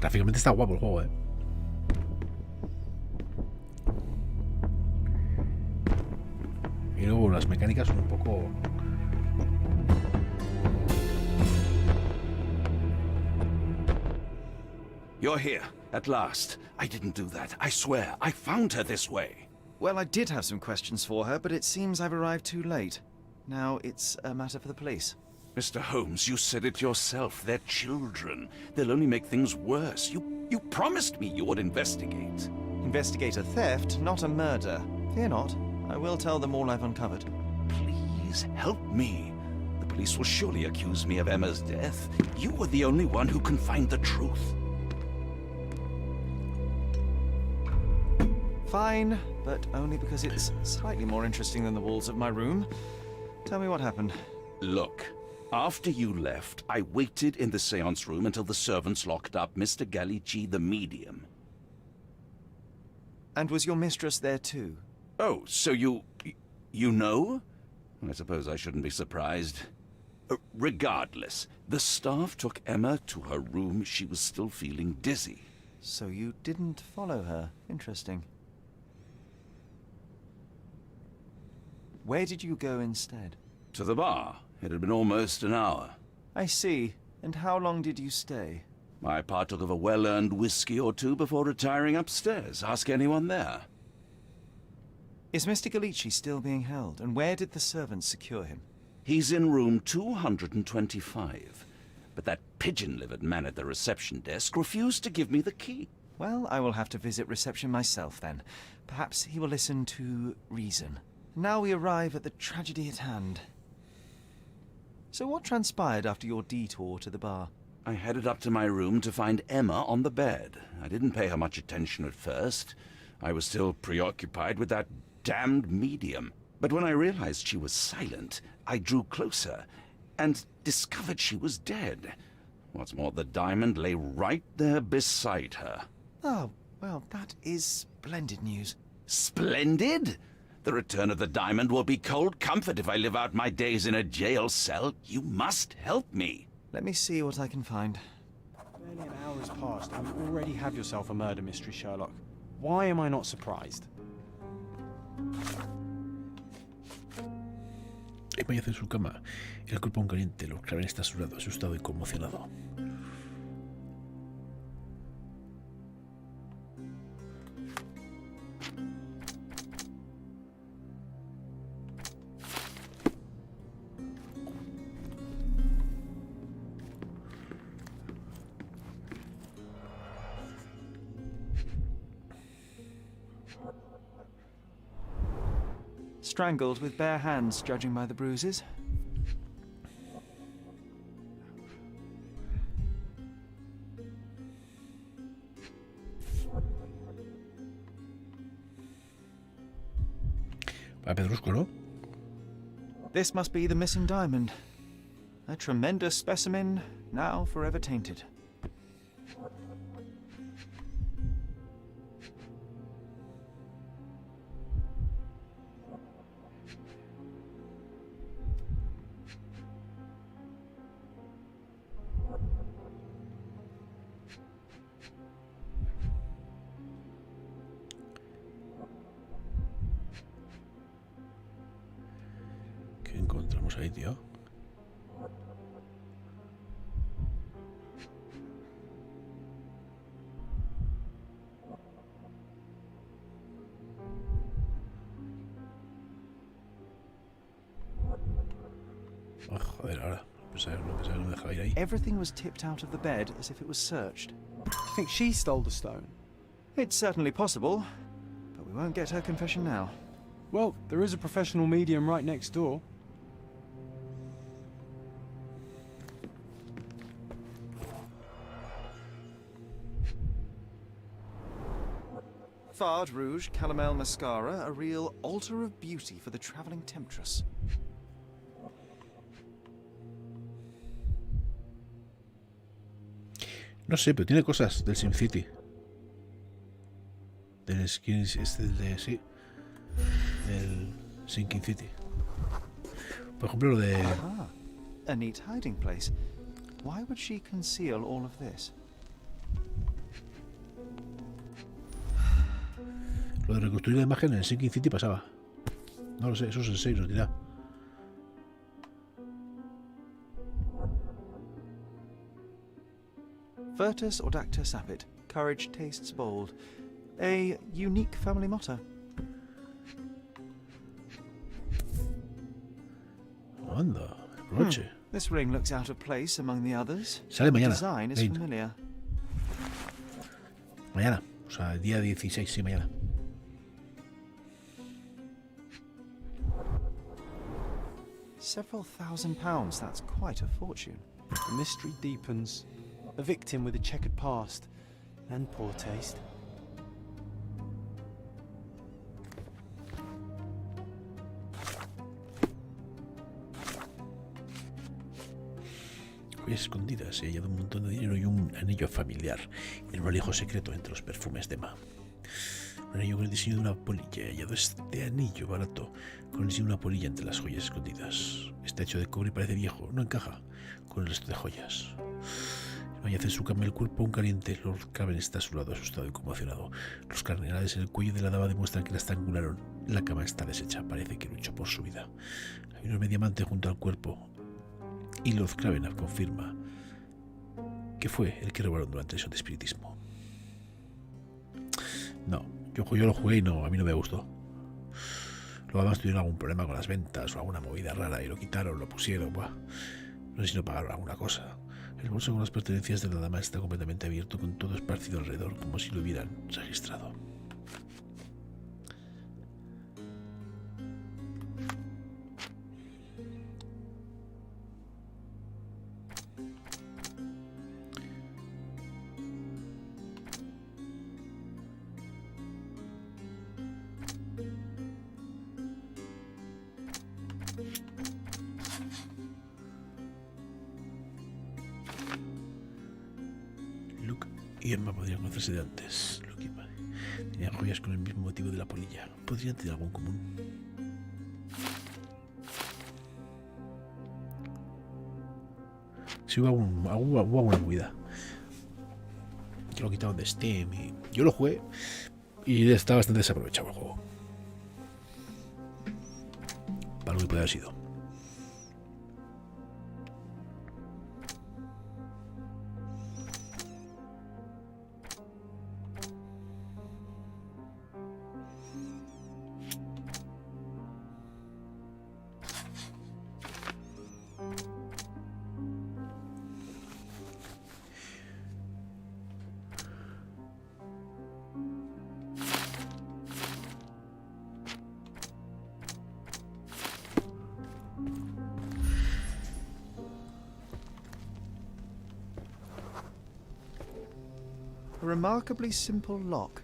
Gráficamente está guapo el juego, ¿eh? Y luego las mecánicas son un poco... You're here, at last. I didn't do that. I swear, I found her this way. Well, I did have some questions for her, but it seems I've arrived too late. Now it's a matter for the police. Mr. Holmes, you said it yourself. They're children. They'll only make things worse. You promised me you would investigate. Investigate a theft, not a murder. Fear not. I will tell them all I've uncovered. Please help me. The police will surely accuse me of Emma's death. You were the only one who can find the truth. Fine, but only because it's slightly more interesting than the walls of my room. Tell me what happened. Look, after you left, I waited in the seance room until the servants locked up Mr. Mariatxi, the medium. And was your mistress there too? Oh, so you know? I suppose I shouldn't be surprised. Regardless, the staff took Emma to her room. She was still feeling dizzy. So you didn't follow her. Interesting. Where did you go instead? To the bar. It had been almost an hour. I see. And how long did you stay? I partook of a well-earned whiskey or two before retiring upstairs. Ask anyone there. Is Mr. Mariatxi still being held? And where did the servants secure him? He's in room 225. But that pigeon-livered man at the reception desk refused to give me the key. Well, I will have to visit reception myself then. Perhaps he will listen to reason. Now we arrive at the tragedy at hand. So what transpired after your detour to the bar? I headed up to my room to find Emma on the bed. I didn't pay her much attention at first. I was still preoccupied with that damned medium. But when I realized she was silent, I drew closer and discovered she was dead. What's more, the diamond lay right there beside her. Oh, well, that is splendid news. Splendid? The return of the diamond will be cold comfort if I live out my days in a jail cell. You must help me. Let me see what I can find. Barely an hour has passed and you already have yourself a murder mystery, Sherlock. Why am I not surprised? Emma yace en su cama. El cuerpo aún caliente. Lord Craven está sudado, asustado y conmocionado. Strangled with bare hands, judging by the bruises. A pedrusco, ¿no? This must be the missing diamond. A tremendous specimen, now forever tainted. ¿Qué encontramos ahí, tío? Oh, joder, ahora. Pensaba que me dejaba ir ahí. Everything was tipped out of the bed as if it was searched. You think she stole the stone? It's certainly possible, but we won't get her confession now. Well, there is a professional medium right next door. Fard Rouge Calomel Mascara, a real altar of beauty for the travelling temptress. No sé, pero tiene cosas del SimCity. Del skin, de sí. Del Sinking City. Por ejemplo, lo de... Ah, a neat hiding place. Why would she conceal all of this? Lo de reconstruir la imagen en el Sinking City pasaba. No lo sé, eso es el 6, nos dirá. Virtus Audacta Sapit. Courage tastes bold. A unique family motto. Anda, broche. This ring looks out of place among the others. Sale mañana. The design is 20. familiar. Mañana, o sea, el día 16, sí, mañana. Several £1,000s, that's quite a fortune. The mystery deepens. A victim with a checkered past and poor taste. Joyas escondidas, he hallado un montón de dinero y un anillo familiar en un alejo secreto entre los perfumes de Ma. Un anillo con el diseño de una polilla. He hallado este anillo barato con el diseño de una polilla entre las joyas escondidas. Está hecho de cobre y parece viejo, no encaja con el resto de joyas. No yace en su cama el cuerpo un caliente. Lord Craven está a su lado, asustado y conmocionado. Los cardenales en el cuello de la dama demuestran que la estrangularon. La cama está deshecha, parece que luchó por su vida. Hay un enorme diamante junto al cuerpo. Y Lord Craven confirma que fue el que robaron durante el show de espiritismo. No, yo lo jugué y no, a mí no me gustó. Luego además tuvieron algún problema con las ventas o alguna movida rara y lo quitaron, lo pusieron, buah. No sé si no pagaron alguna cosa. El bolso con las pertenencias de la dama está completamente abierto, con todo esparcido alrededor, como si lo hubieran registrado. Y Emma podrían conocerse de antes. Tenían joyas con el mismo motivo de la polilla. Podrían tener algo en común. Sí, hubo alguna movida. Que lo quitaron de Steam. Y yo lo jugué y está bastante desaprovechado el juego. Para lo que puede haber sido. A remarkably simple lock.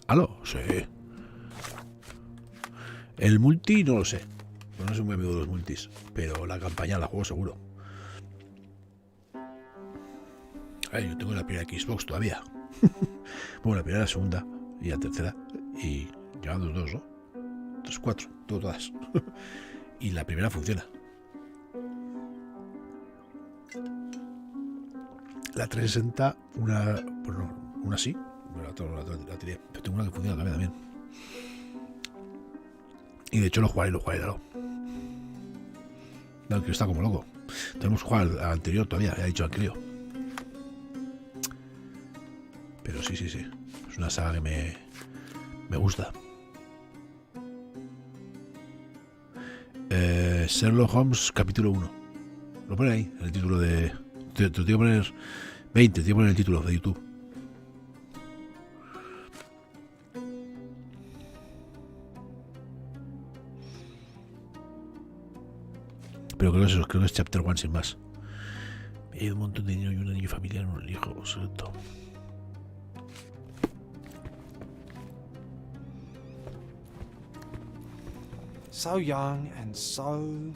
¿Aló? Sí. El multi no lo sé. No soy muy amigo de los multis, pero la campaña la juego seguro. Ay, yo tengo la primera Xbox todavía. Bueno, la primera, la segunda y la tercera. Y llevando dos, ¿no? 3, 4, todas. Y la primera funciona. La 360, una... Pues no, una sí. Bueno, la tiré. Pero tengo una que funciona también. Y de hecho lo jugaré, claro. No, que está como loco. Tenemos que jugar al anterior todavía, he dicho al crío. Pero sí. Es una saga que me gusta. Sherlock Holmes, capítulo 1. Lo pone ahí, en el título de... Te lo tengo que poner 20, te tengo que poner el título de YouTube. Pero creo que es Chapter 1 sin más. Hay un montón de dinero y un anillo familiar, un hijo secreto. So young and so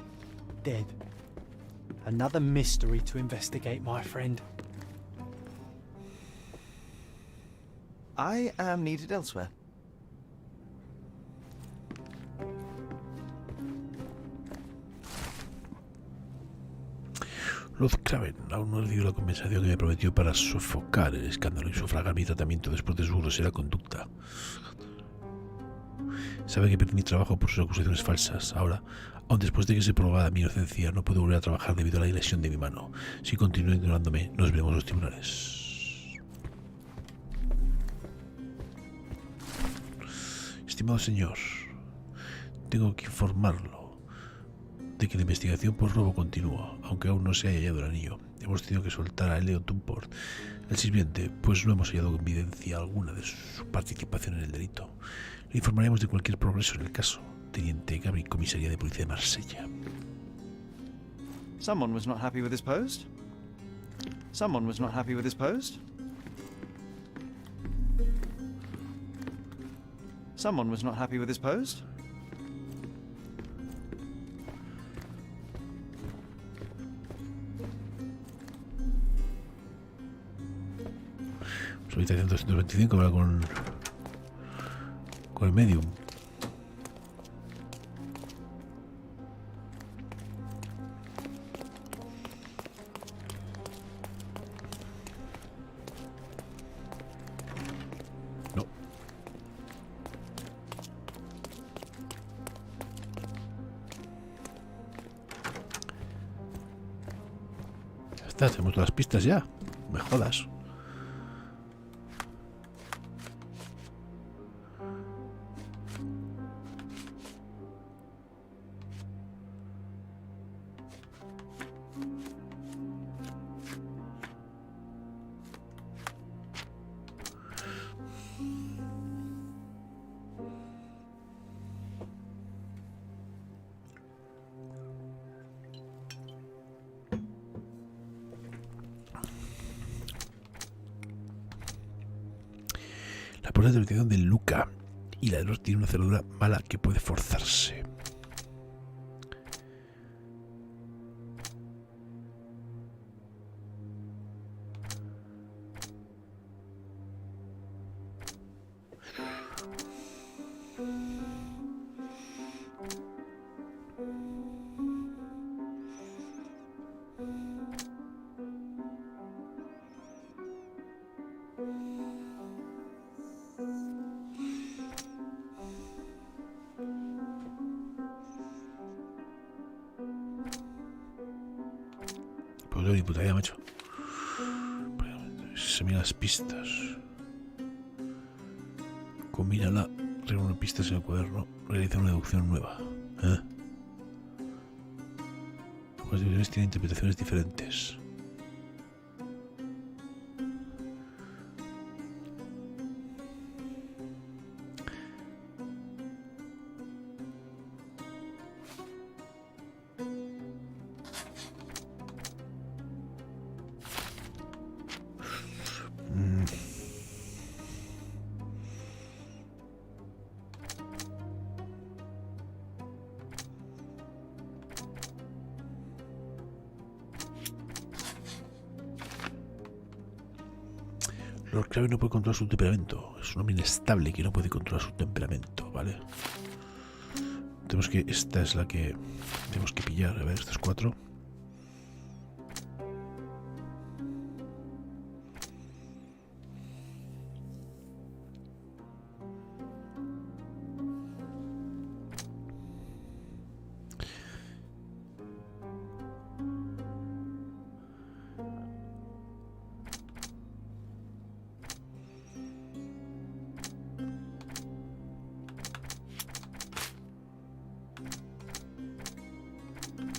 dead. Another mystery to investigate, my friend. I am needed elsewhere. Lord Craven aún no recibió la compensación que me prometió para sofocar el escándalo y sufragar mi tratamiento después de su grosera conducta. Sabe que perdí mi trabajo por sus acusaciones falsas. Ahora, aun después de que se probara mi inocencia, no puedo volver a trabajar debido a la lesión de mi mano. Si continúa ignorándome, nos veremos en los tribunales. Estimado señor, tengo que informarlo de que la investigación por robo continúa, aunque aún no se haya hallado el anillo. Hemos tenido que soltar a Elliot Tumport, el sirviente, pues no hemos hallado evidencia alguna de su participación en el delito. Le informaremos de cualquier progreso en el caso. Teniente Gabri, comisaría de policía de Marsella. Someone was not happy with his post. Someone was not happy with his post. Someone was not happy with his post. Habitación 225, ¿verdad? Con el medium. No. Ya está, tenemos todas las pistas ya. Me jodas. La puerta de habitación de Luca y la de los tiene una cerradura mala que puede forzarse. Pues ni puta idea, macho. Se miran las pistas. Combínala, reúne pistas en el cuaderno, realiza una deducción nueva. Las divisiones tienen interpretaciones diferentes. Lord Craven no puede controlar su temperamento. Es un hombre inestable que no puede controlar su temperamento, ¿vale? Tenemos que... Esta es la que tenemos que pillar. A ver, estas 4.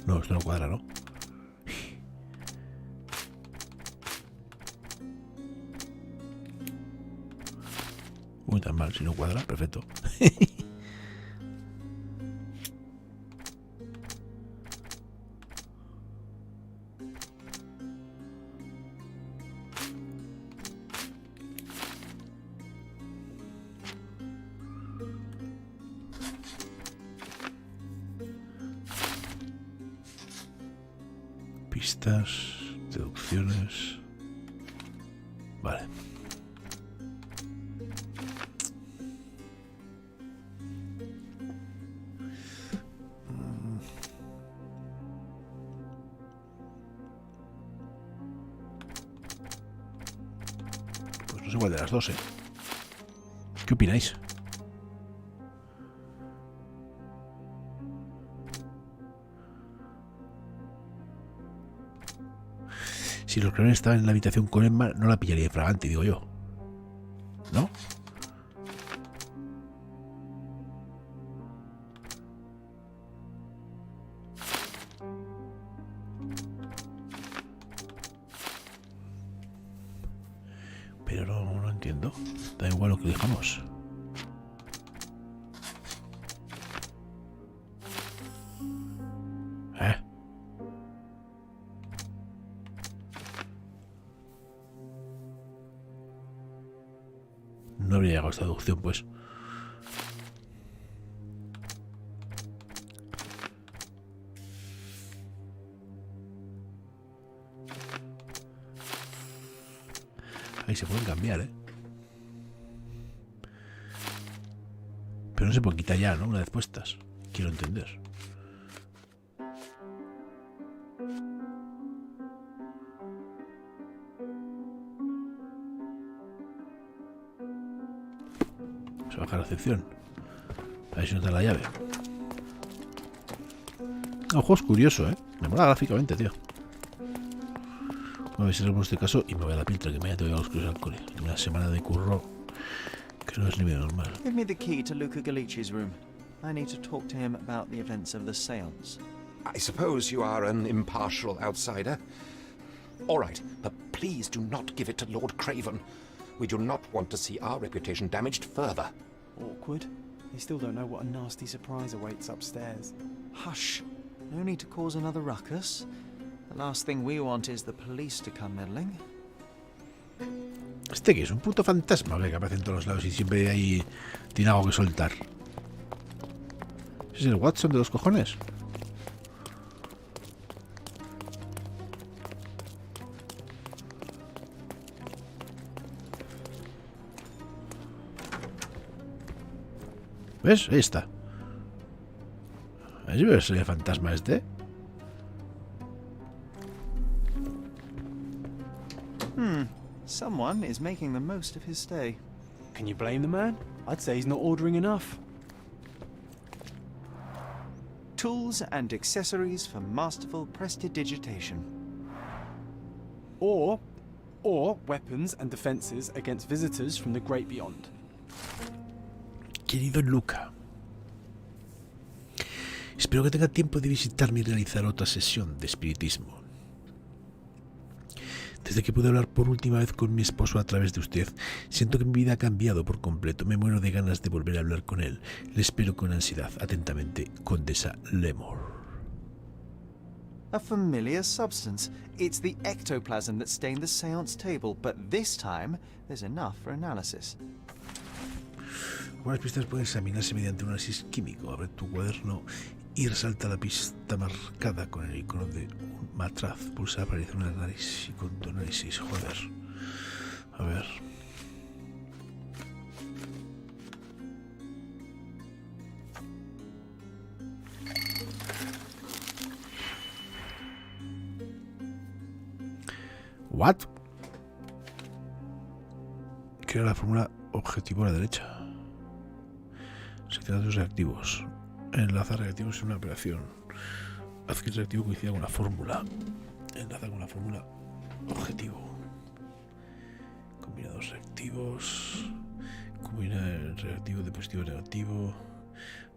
No, esto no cuadra, ¿no? Muy tan mal, si no cuadra, perfecto. Pistas, deducciones. Vale. Pues no sé cuál de las dos, ¿eh? ¿Qué opináis? Si los creadores estaban en la habitación con Emma, no la pillaría fragante, digo yo. ¿No? Pero no entiendo. Da igual lo que dejamos. No habría llegado a esta deducción, pues. Ahí se pueden cambiar, ¿eh? Pero no se pueden quitar ya, ¿no? Una vez puestas. Quiero entender. Vamos a bajar la sección. A ver si nos da la llave. El juego es curioso, ¿eh? Me mola gráficamente, tío. A ver si hacemos este caso y me voy a la pinta, que mañana te voy a los cruces al cole. Tengo una semana de curro que no es ni bien normal. Give me the key to Luca Galici's room. I need to talk to him about the events of the seance. I suppose you are an impartial outsider. All right, but please do not give it to Lord Craven. We do not want to see our reputation damaged further. Awkward. They still don't know what a nasty surprise awaits upstairs. Hush. No need to cause another ruckus. The last thing we want is the police to come meddling. Este que es un puto fantasma que aparece en todos los lados y siempre ahí tiene algo que soltar. ¿Es el Watson de los cojones? ¿Ves? Ahí está. ¿Ahí ves el fantasma este? Someone is making the most of his stay. Can you blame the man? I'd say he's not ordering enough. Tools and accessories for masterful prestidigitation. Or weapons and defenses against visitors from the great beyond. Querido Luca, espero que tenga tiempo de visitarme y realizar otra sesión de espiritismo. Desde que pude hablar por última vez con mi esposo a través de usted, siento que mi vida ha cambiado por completo. Me muero de ganas de volver a hablar con él. Le espero con ansiedad. Atentamente, Condesa Lemore. A familiar substance. It's the ectoplasm that stained the seance table, but this time there's enough for analysis. Algunas pistas pueden examinarse mediante un análisis químico. Abre tu cuaderno y resalta la pista marcada con el icono de un matraz. Pulsa para realizar un análisis y con tu análisis. Joder. A ver. ¿What? Crea la fórmula objetivo a la derecha. Selecciona tus reactivos. Enlaza reactivos en una operación. Haz que el reactivo coincida con la fórmula. Enlaza con la fórmula objetivo. Combina dos reactivos. Combina el reactivo de positivo a negativo.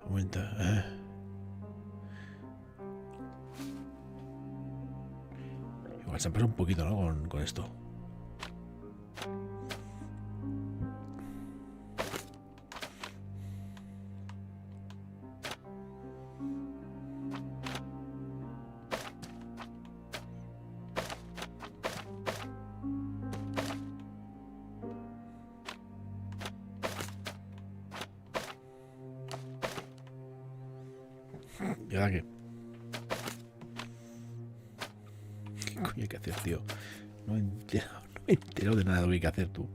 Aumenta. Igual se ha pasado un poquito, ¿no? Con esto. ¿Y ahora qué? ¿Qué coño hay que hacer, tío? No me entero de nada de lo que hay que hacer, tú.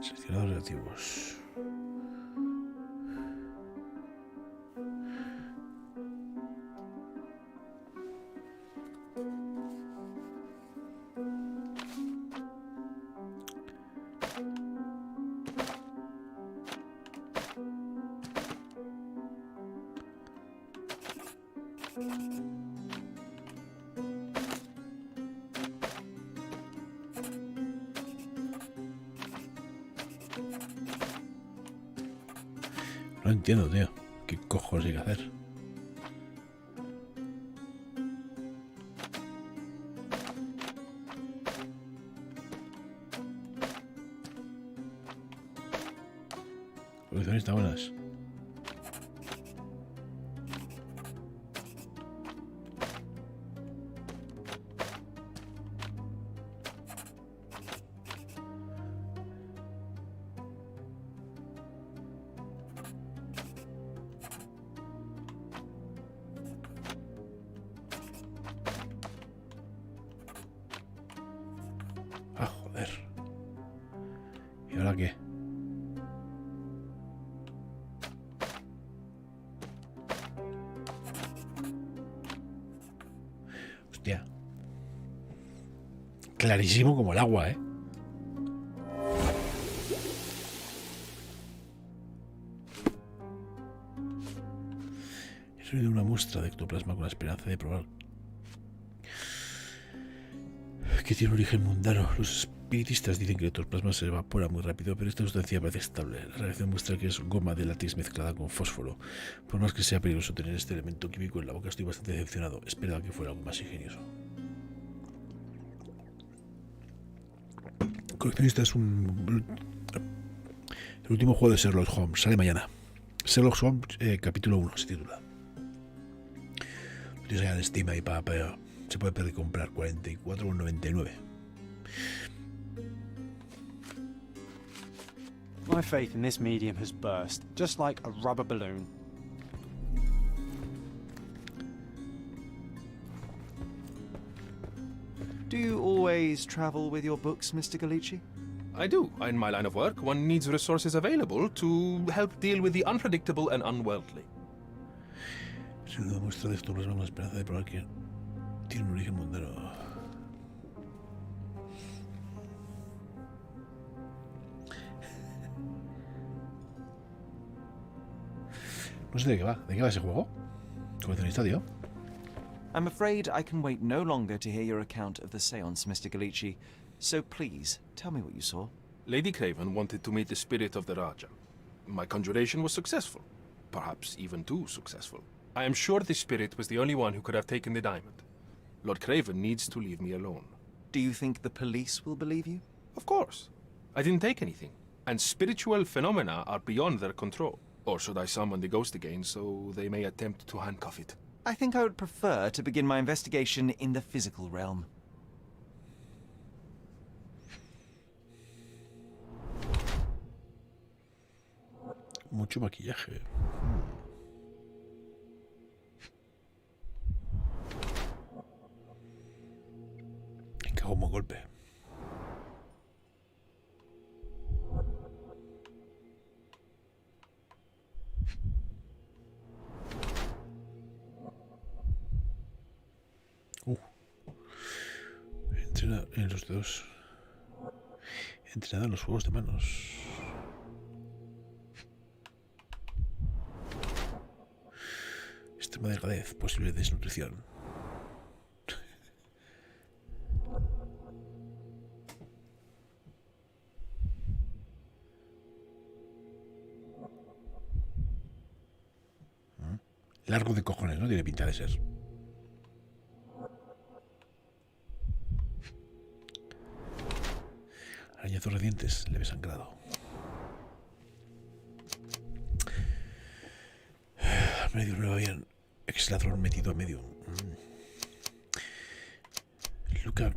Seleccionar los reactivos. No entiendo, tío. ¿Qué cojones hay que hacer? Coleccionista buenas. Ah, joder. ¿Y ahora qué? Hostia. Clarísimo como el agua, ¿eh? He recibido una muestra de ectoplasma con la esperanza de probar que tiene un origen mundano. Los espiritistas dicen que el ectoplasma se evapora muy rápido, pero esta sustancia parece estable. La reacción muestra que es goma de látex mezclada con fósforo. Por más que sea peligroso tener este elemento químico en la boca, estoy bastante decepcionado. Esperaba que fuera algo más ingenioso. Coleccionista es el último juego de Sherlock Holmes. Sale mañana. Sherlock Holmes, capítulo 1 se titula. Lo tienes allá en Steam ahí para se puede precomprar, 44,99. My faith in this medium has burst, just like a rubber balloon. Do you always travel with your books, Mr. Galici? I do. In my line of work, one needs resources available to help deal with the unpredictable and unworldly. Es una muestra de esto, más una esperanza de probar que tiene un origen mundano. No sé de qué va. ¿De qué va ese juego? Coleccionista, tío. I'm afraid I can wait no longer to hear your account of the seance, Mr. Galici. So please, tell me what you saw. Lady Craven wanted to meet the spirit of the Raja. My conjuration was successful. Perhaps even too successful. I am sure the spirit was the only one who could have taken the diamond. Lord Craven needs to leave me alone. Do you think the police will believe you? Of course. I didn't take anything. And spiritual phenomena are beyond their control. Or should I summon the ghost again so they may attempt to handcuff it? I think I would prefer to begin my investigation in the physical realm. Mucho maquillaje. Pegó un buen golpe. Entrena en los dedos. Entrenado en los juegos de manos. Extrema delgadez, posible desnutrición. Largo de cojones, ¿no? Tiene pinta de ser. Arañazos recientes, leve sangrado. Medio no va bien. Ex ladrón metido a medio. Luca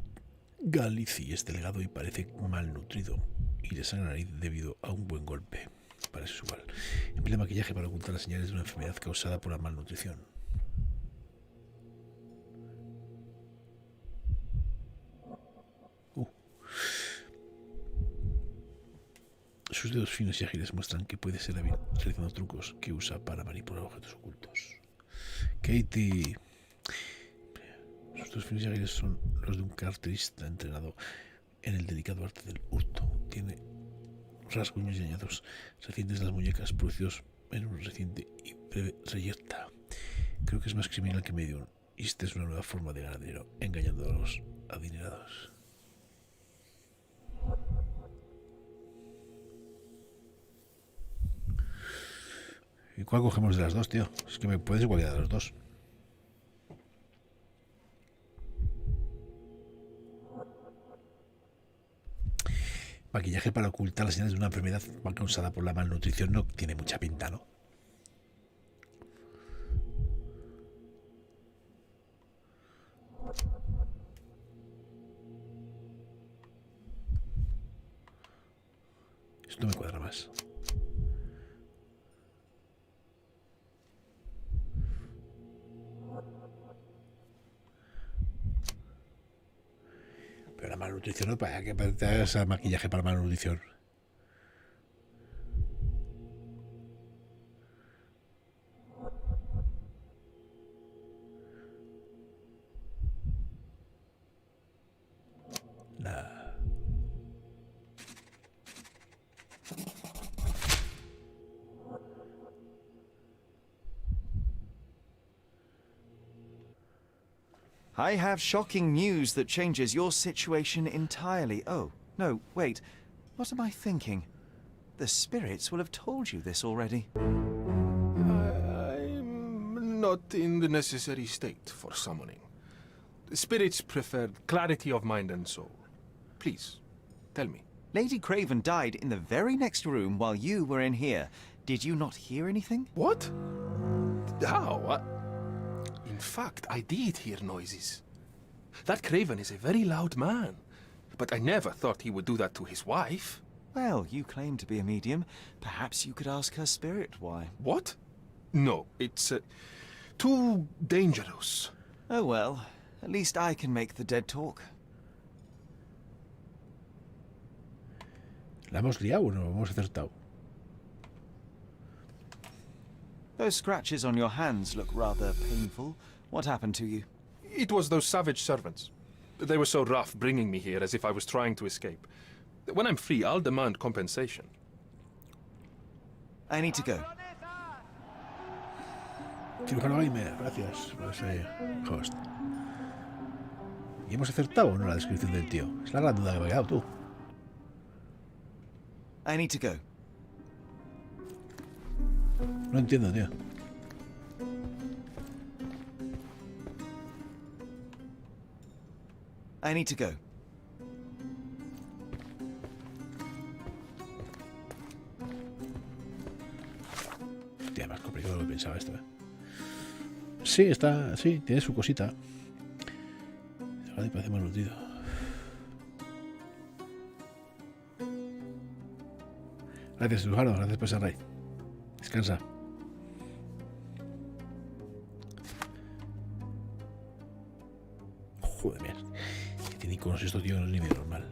Galici es delgado y parece malnutrido. Y le sangra la nariz debido a un buen golpe. Parece igual. Emplea maquillaje para ocultar las señales de una enfermedad causada por la malnutrición. Sus dedos finos y ágiles muestran que puede ser hábil realizando trucos que usa para manipular objetos ocultos. Katie. Sus dedos finos y ágiles son los de un carterista entrenado en el delicado arte del hurto. Tiene rasguños y añados recientes de las muñecas producidos en un reciente y breve reyerta. Creo que es más criminal que medium y esta es una nueva forma de ganar dinero engañando a los adinerados. ¿Y cuál cogemos de las dos, tío? Es que me puedes cualquiera de los dos. Maquillaje para ocultar las señales de una enfermedad causada por la malnutrición no tiene mucha pinta, ¿no? Esto me cuadra más. Pero la malnutrición no para que te hagas maquillaje para malnutrición. Nah. I have shocking news that changes your situation entirely. Oh, no, wait. What am I thinking? The spirits will have told you this already. I'm not in the necessary state for summoning. The spirits prefer clarity of mind and soul. Please, tell me. Lady Craven died in the very next room while you were in here. Did you not hear anything? What? How? In fact, I did hear noises. That Craven is a very loud man, but I never thought he would do that to his wife. Well, you claim to be a medium. Perhaps you could ask her spirit why. What? No, it's too dangerous. Oh well, at least I can make the dead talk. ¿La hemos liado o no? ¿Hemos acertado? Those scratches on your hands look rather painful. What happened to you? It was those savage servants. They were so rough bringing me here as if I was trying to escape. When I'm free, I'll demand compensation. I need to go. Cirujano gamer, gracias por ese host. ¿Y hemos acertado o no la descripción del tío? Es la gran duda que me ha quedado, tú. I need to go. No entiendo, tío. I need to go. Hostia, más complicado de lo que pensaba esto, ¿eh? Sí, está... Sí, tiene su cosita. Ahora me parece más nutrido. Gracias, cirujano. Gracias por ese raid. Descansa. Joder, mierda. tiene iconos esto, tío, en el nivel normal.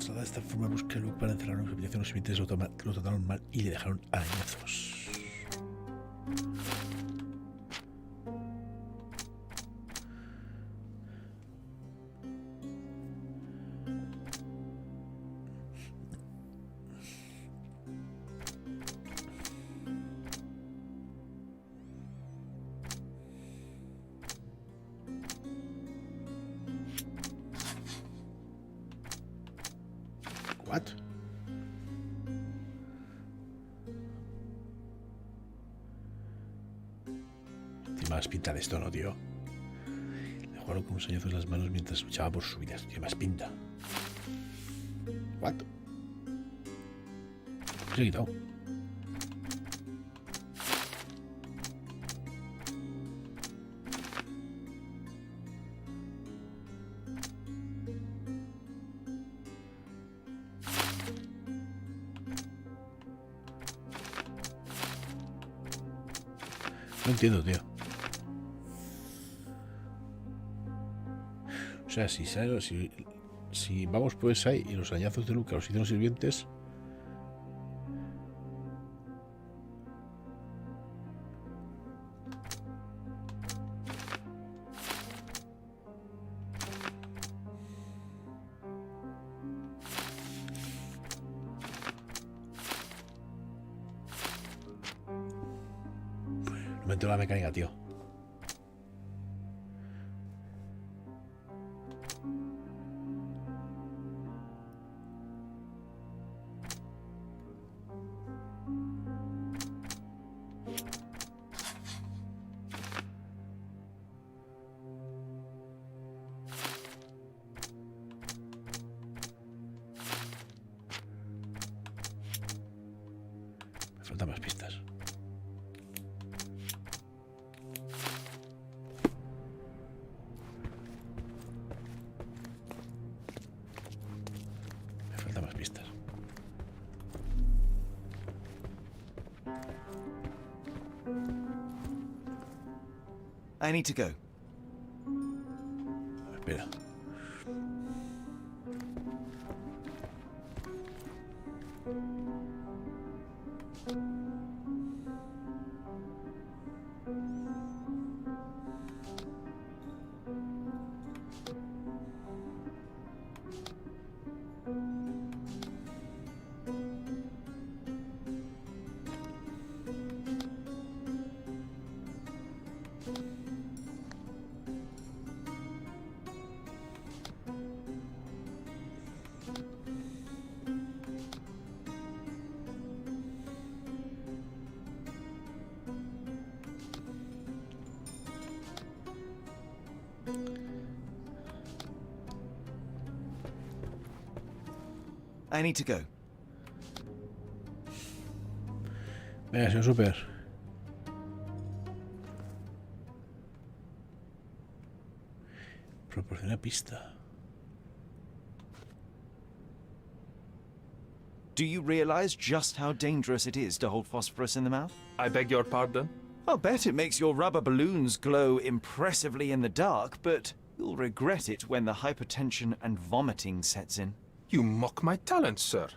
De esta forma busca el bug para encerrar una aplicación. Los sirvientes lo trataron mal y le dejaron arañazos. What? Tiene más pinta de esto, ¿no, tío? Le jugaron con unos añazos en las manos mientras luchaba por su vida. Tiene más pinta. What? Se ha quitado. No entiendo, tío. O sea, si vamos pues ahí y los arañazos de Luca los hicieron los sirvientes. No me entero la mecánica, tío. Me faltan más pistas. Me faltan más pistas. I need to go. Espera. I need to go. Venga, señor Super. Proporciona pista. Do you realize just how dangerous it is to hold phosphorus in the mouth? I beg your pardon? I'll bet it makes your rubber balloons glow impressively in the dark, but you'll regret it when the hypertension and vomiting sets in. You mock my talents, sir.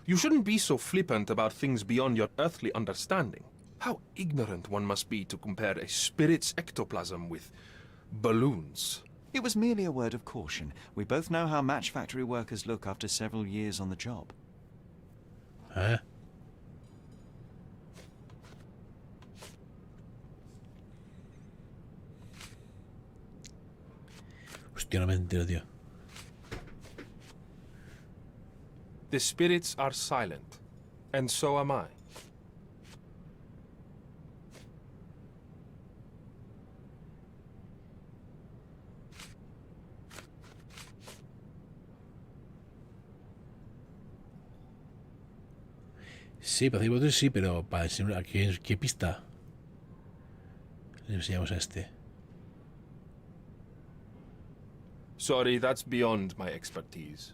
You shouldn't be so flippant about things beyond your earthly understanding. How ignorant one must be to compare a spirit's ectoplasm with balloons. It was merely a word of caution. We both know how match factory workers look after several years on the job. ¿Eh? Hostia, no me entero, tío. The spirits are silent, and so am I. Sí, para hacer botones sí, pero para enseñar ¿qué pista le enseñamos a este? Sorry, that's beyond my expertise.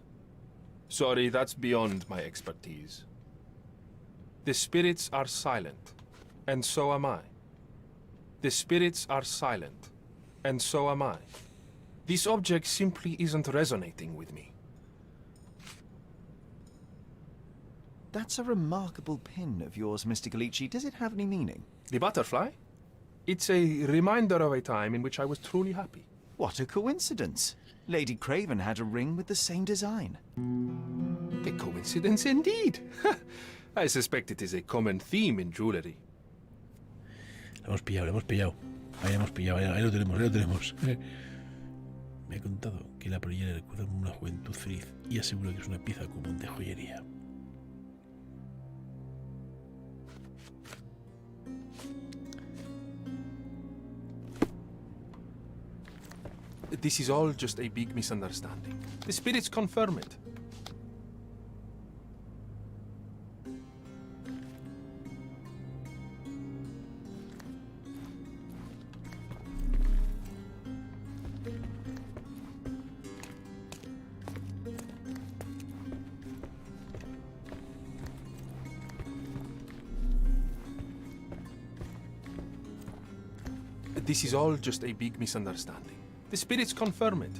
Sorry, that's beyond my expertise. The spirits are silent, and so am I. The spirits are silent, and so am I. This object simply isn't resonating with me. That's a remarkable pin of yours, Mr. Galici. Does it have any meaning? The butterfly? It's a reminder of a time in which I was truly happy. What a coincidence. Lady Craven had a ring with the same design. A coincidence indeed. I suspect it is a common theme in jewelry. Lo hemos pillado, lo hemos pillado. Ahí lo hemos pillado, ahí lo tenemos, ahí lo tenemos. Me ha contado que la pollera recuerda una juventud feliz y asegura que es una pieza común de joyería. This is all just a big misunderstanding. The spirits confirm it. This is all just a big misunderstanding. The spirits confirm it.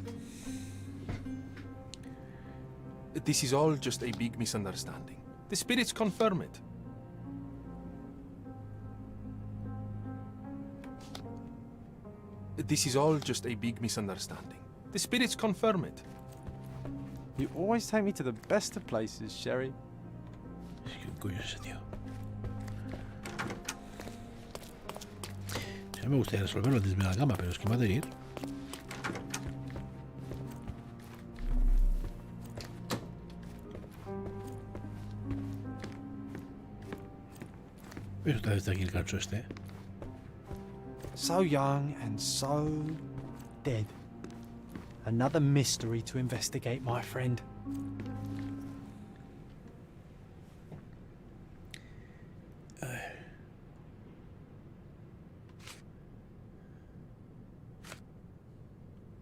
This is all just a big misunderstanding. The spirits confirm it. This is all just a big misunderstanding. The spirits confirm it. You always take me to the best of places, Sherry. ¿Qué coño es ese tío? A mí me gustaría resolverlo antes de irme a la cama, pero es que me va a ir. ¿Ves otra vez de aquí el gancho este? So young and so dead. Another mystery to investigate, my friend.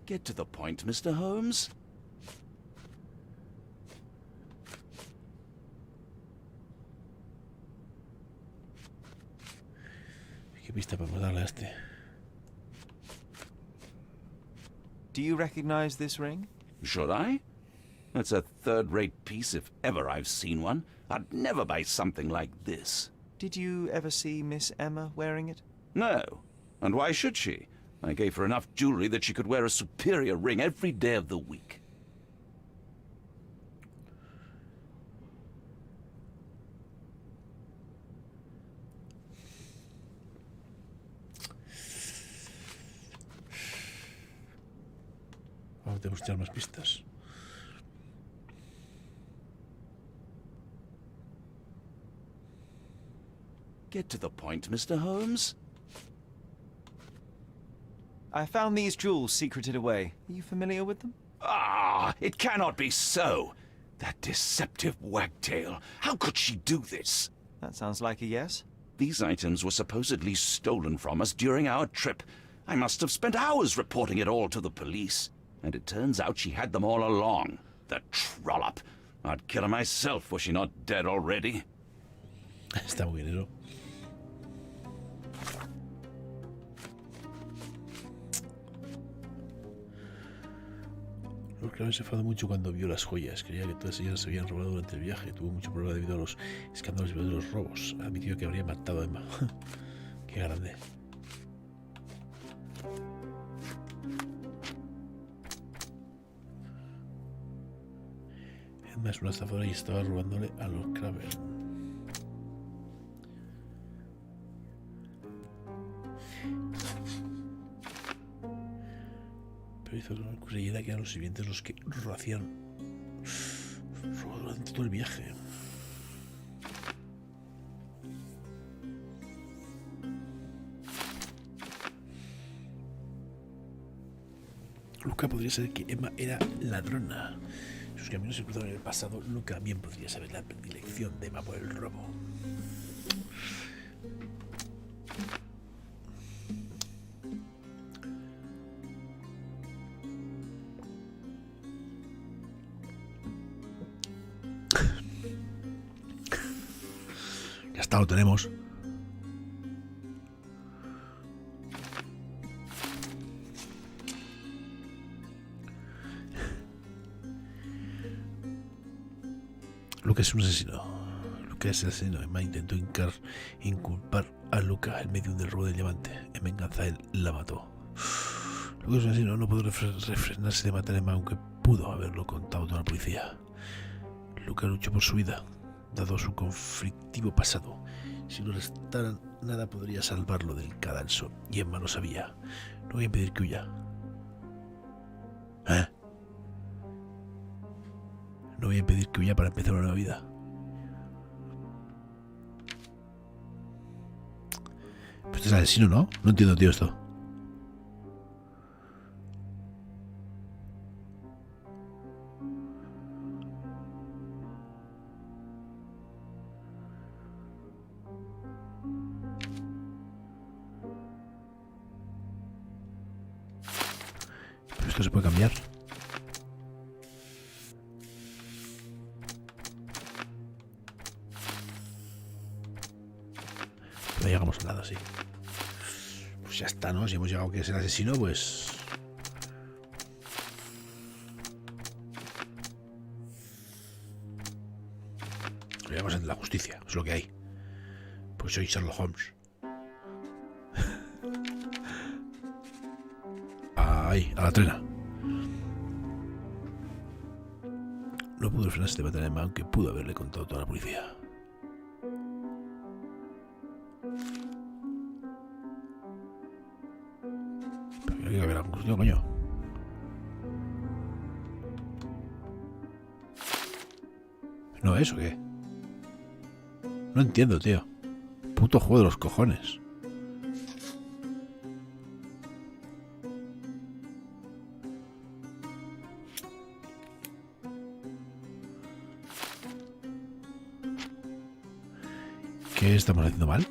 Get to the point, Mr. Holmes. ¿Qué pista podemos darle a este? Do you recognize this ring? Should I? That's a third-rate piece if ever I've seen one. I'd never buy something like this. Did you ever see Miss Emma wearing it? No. And why should she? I gave her enough jewelry that she could wear a superior ring every day of the week. Vamos a buscar más pistas. Get to the point, Mr. Holmes. I found these jewels secreted away. Are you familiar with them? Ah, it cannot be so. That deceptive wagtail. How could she do this? That sounds like a yes. These items were supposedly stolen from us during our trip. I must have spent hours reporting it all to the police. And it turns out she had them all along. The trollop. I'd kill her myself were she not dead already. Está muy bien eso. Lord Craven se enfadó mucho cuando vio las joyas. Creía que todas ellas se habían robado durante el viaje. Tuvo mucho problema debido a los escándalos de los robos. Admitió que habría matado a Emma. Qué grande. Emma es una estafadora y estaba robándole a Lord Craven. Pero hizo una creyera que eran los sirvientes los que lo hacían durante todo el viaje. Luca podría saber que Emma era ladrona. Sus caminos se cruzaron en el pasado. Luca bien podría saber la predilección de Emma por el robo. está, lo tenemos. Luca es un asesino. Luca es el asesino. Emma intentó inculpar a Luca, el medium del robo del diamante. En venganza, él la mató. Luca es un asesino. No pudo refrenarse de matar a Emma, aunque pudo haberlo contado a la policía. Luca luchó por su vida, dado su conflictivo pasado. Si no restaran nada, podría salvarlo del cadalso. Y Emma lo sabía. No voy a impedir que huya. ¿Eh? No voy a impedir que huya para empezar una nueva vida. Pues este es asesino, ¿no? No entiendo, tío, esto. Pero esto se puede cambiar. No llegamos a nada, sí. Pues ya está, ¿no? Si hemos llegado a que es el asesino, pues... Lo llamamos en la justicia, es lo que hay. Pues soy Sherlock Holmes. Ahí, a la trena. No pudo frenarse de matar a Emma, aunque pudo haberle contado toda la policía. Pero hay que ver la conclusión, coño. ¿No es o qué? No entiendo, tío. Puto juego de los cojones. ¿Qué estamos haciendo mal?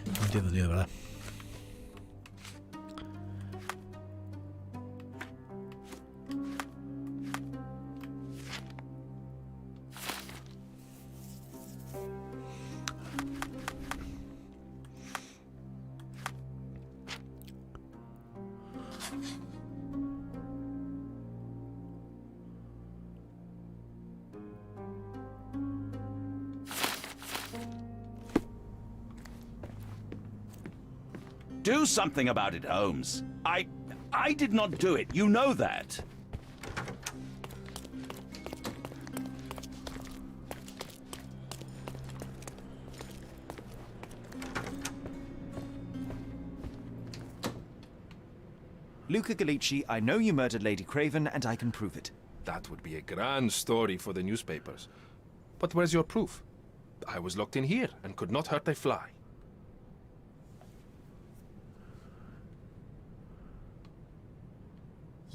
No entiendo, tío, de verdad. Do something about it, Holmes. I did not do it. You know that. Luca Gallici, I know you murdered Lady Craven, and I can prove it. That would be a grand story for the newspapers. But where's your proof? I was locked in here and could not hurt a fly.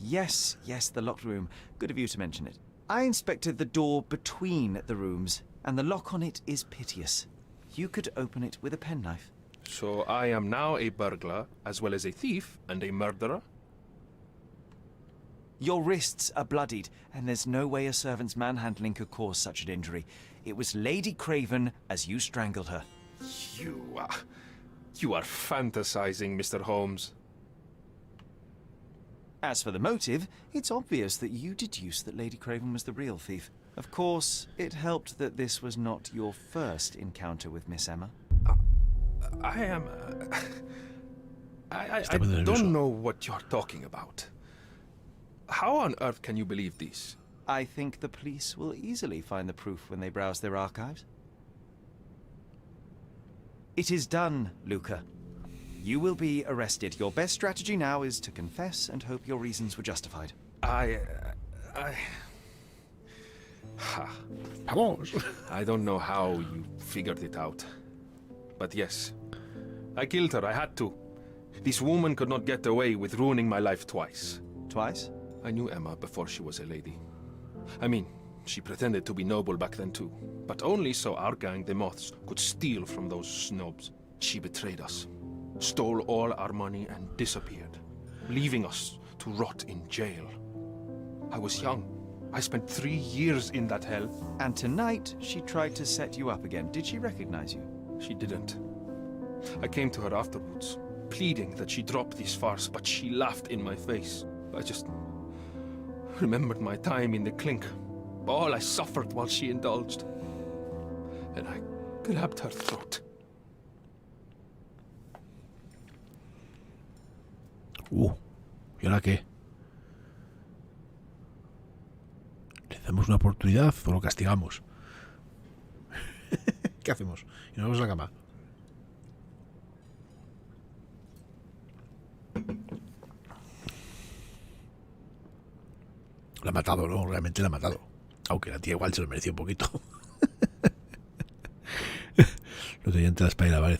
Yes, the locked room. Good of you to mention it. I inspected the door between the rooms, and the lock on it is piteous. You could open it with a penknife. So I am now a burglar, as well as a thief and a murderer? Your wrists are bloodied, and there's no way a servant's manhandling could cause such an injury. It was Lady Craven as you strangled her. You are fantasizing, Mr. Holmes. As for the motive, it's obvious that you deduced that Lady Craven was the real thief. Of course, it helped that this was not your first encounter with Miss Emma. I don't know what you're talking about. How on earth can you believe this? I think the police will easily find the proof when they browse their archives. It is done, Luca. You will be arrested. Your best strategy now is to confess and hope your reasons were justified. Vamos. I don't know how you figured it out. But yes, I killed her. I had to. This woman could not get away with ruining my life twice. Twice? I knew Emma before she was a lady. I mean, she pretended to be noble back then too, but only so our gang, the Moths, could steal from those snobs. She betrayed us, stole all our money and disappeared, leaving us to rot in jail. I was young. I spent 3 years in that hell. And tonight, she tried to set you up again. Did she recognize you? She didn't. I came to her afterwards, pleading that she drop this farce, but she laughed in my face. I just remembered my time in the clink, all I suffered while she indulged. And I grabbed her throat. ¿Y ahora qué? ¿Le damos una oportunidad o lo castigamos? ¿Qué hacemos? Y nos vamos a la cama. La ha matado, ¿no? Realmente la ha matado. Aunque la tía igual se lo mereció un poquito. Lo tenía entre la espalda y la pared.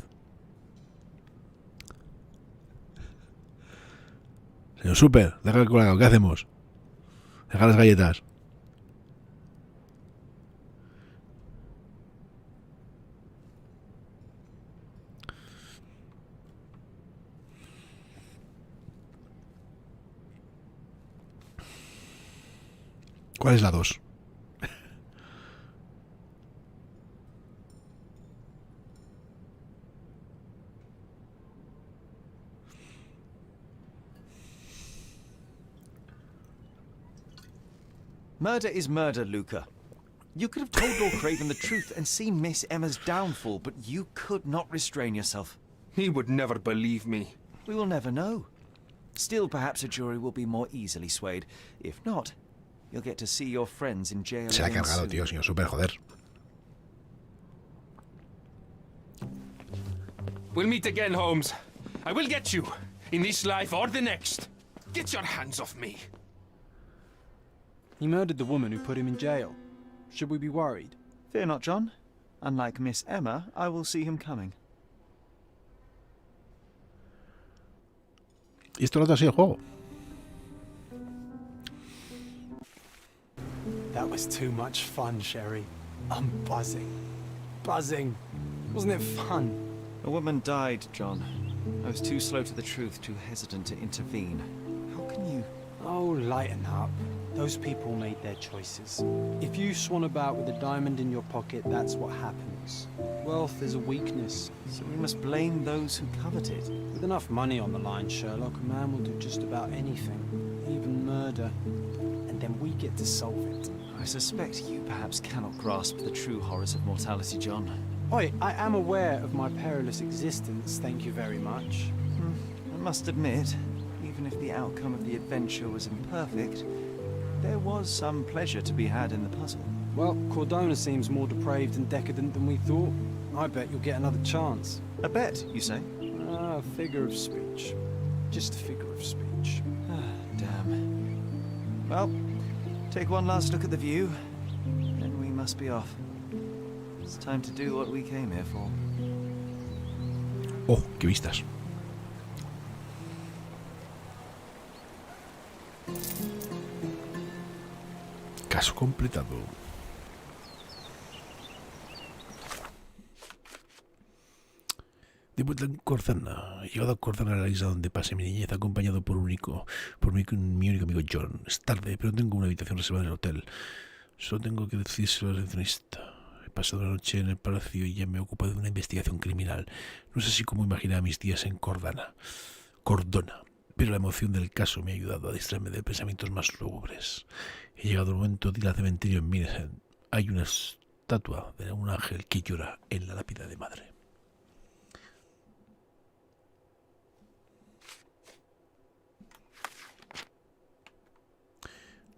Señor Super, deja el colgado, ¿qué hacemos? Deja las galletas. ¿Cuál es la 2? Murder is murder, Luca. You could have told Lord Craven the truth and seen Miss Emma's downfall, but you could not restrain yourself. He would never believe me. We will never know. Still, perhaps a jury will be more easily swayed. If not, you'll get to see your friends in jail. Se la ha cargado, tío, señor Super, joder. We'll meet again, Holmes. I will get you, in this life or the next. Get your hands off me. He murdered the woman who put him in jail. Should we be worried? Fear not, John. Unlike Miss Emma, I will see him coming. Y esto no te ha sido el juego. That was too much fun, Sherry. I'm buzzing. Buzzing. Wasn't it fun? A woman died, John. I was too slow to the truth, too hesitant to intervene. How can you... Oh, lighten up. Those people made their choices. If you swan about with a diamond in your pocket, that's what happens. Wealth is a weakness. So we must blame those who covet it. With enough money on the line, Sherlock, a man will do just about anything. Even murder. And then we get to solve it. I suspect you perhaps cannot grasp the true horrors of mortality, John. Oi, I am aware of my perilous existence, thank you very much. I must admit, even if the outcome of the adventure was imperfect, there was some pleasure to be had in the puzzle. Well, Cordona seems more depraved and decadent than we thought. I bet you'll get another chance. A bet, you say? A figure of speech. Just a figure of speech. Damn. Well, take one last look at the view, then we must be off. It's time to do what we came here for. Oh, qué vistas. Caso completado. De vuelta en Cortana. He llegado a Cortana, la isla donde pasé mi niñez, acompañado por mi único amigo John. Es tarde, pero tengo una habitación reservada en el hotel. Solo tengo que decírselo al recepcionista. He pasado la noche en el palacio y ya me he ocupado de una investigación criminal. No sé si cómo imaginaba mis días en Cordona. Pero la emoción del caso me ha ayudado a distraerme de pensamientos más lúgubres. He llegado al momento de ir al cementerio en Minnesota. Hay una estatua de un ángel que llora en la lápida de madre.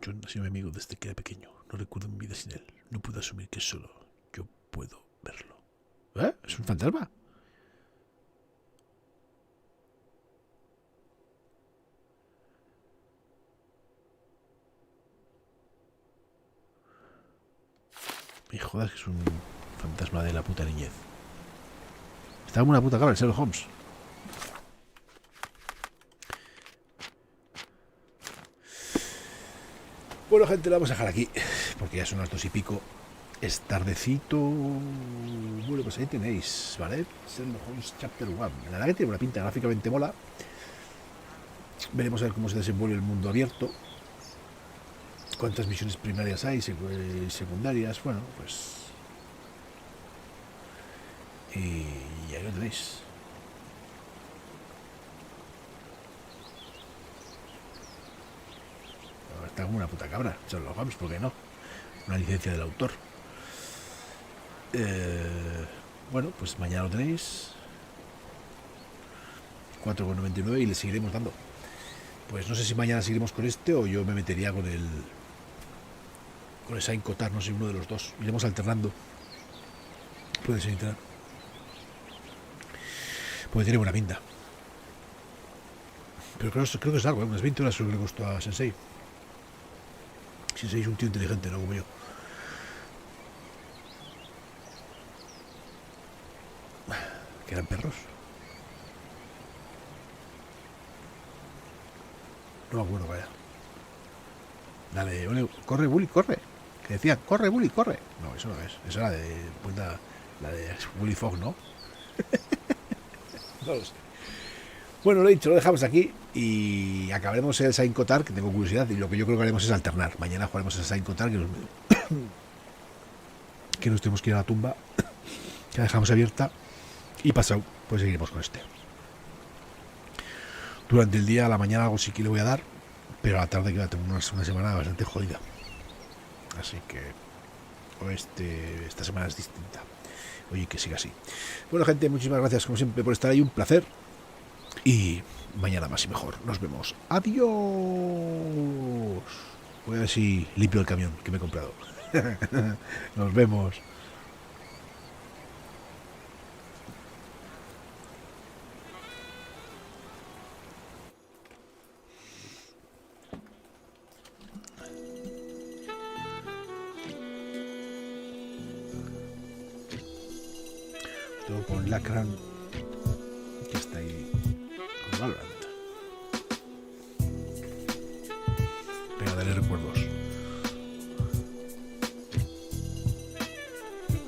John ha sido mi amigo desde que era pequeño. No recuerdo mi vida sin él. No puedo asumir que solo yo puedo verlo. ¿Eh? ¿Es un fantasma? Me jodas que es un fantasma de la puta niñez. Estaba en una puta cara el Sherlock Holmes. Bueno, gente, lo vamos a dejar aquí, porque ya son las 2 y pico. Es tardecito. Bueno, pues ahí tenéis, ¿vale? Sherlock Holmes Chapter 1. La verdad que tiene una pinta, gráficamente mola. Veremos a ver cómo se desenvuelve el mundo abierto. Cuántas misiones primarias hay, secundarias, bueno, pues... Y ahí lo tenéis. Está como una puta cabra, Sherlock Holmes, ¿por qué no? Una licencia del autor. Bueno, pues mañana lo tenéis. 4,99 y le seguiremos dando. Pues no sé si mañana seguiremos con este o yo me metería con el Saint Cotar, no sé, uno de los dos. Iremos alternando. Puede ser entrar. Pues tiene buena pinta. Pero creo que es largo, unas 20 horas creo que le costó a Sensei. Sensei es un tío inteligente, no como yo. Que eran perros. No me acuerdo, vaya. Dale, ole, corre, Bully, corre. Que decían, corre, Bully, corre. No, eso no es. Eso era de la de Bully Fogg, ¿no? No lo sé. Bueno, lo dicho, lo dejamos aquí y acabaremos el Saint Cotar, que tengo curiosidad, y lo que yo creo que haremos es alternar. Mañana jugaremos el Saint Cotar, que nos tenemos que ir a la tumba, que la dejamos abierta, y pasado, pues seguiremos con este. Durante el día, a la mañana algo sí que le voy a dar, pero a la tarde que va a tener una semana bastante jodida. Así que esta semana es distinta. Oye, que siga así. Bueno, gente, muchísimas gracias como siempre por estar ahí, un placer. Y mañana más y mejor. Nos vemos. Adiós. Voy a ver si limpio el camión que me he comprado. Nos vemos. Todo con Lacran, que está ahí con Valorant. Venga, dale recuerdos.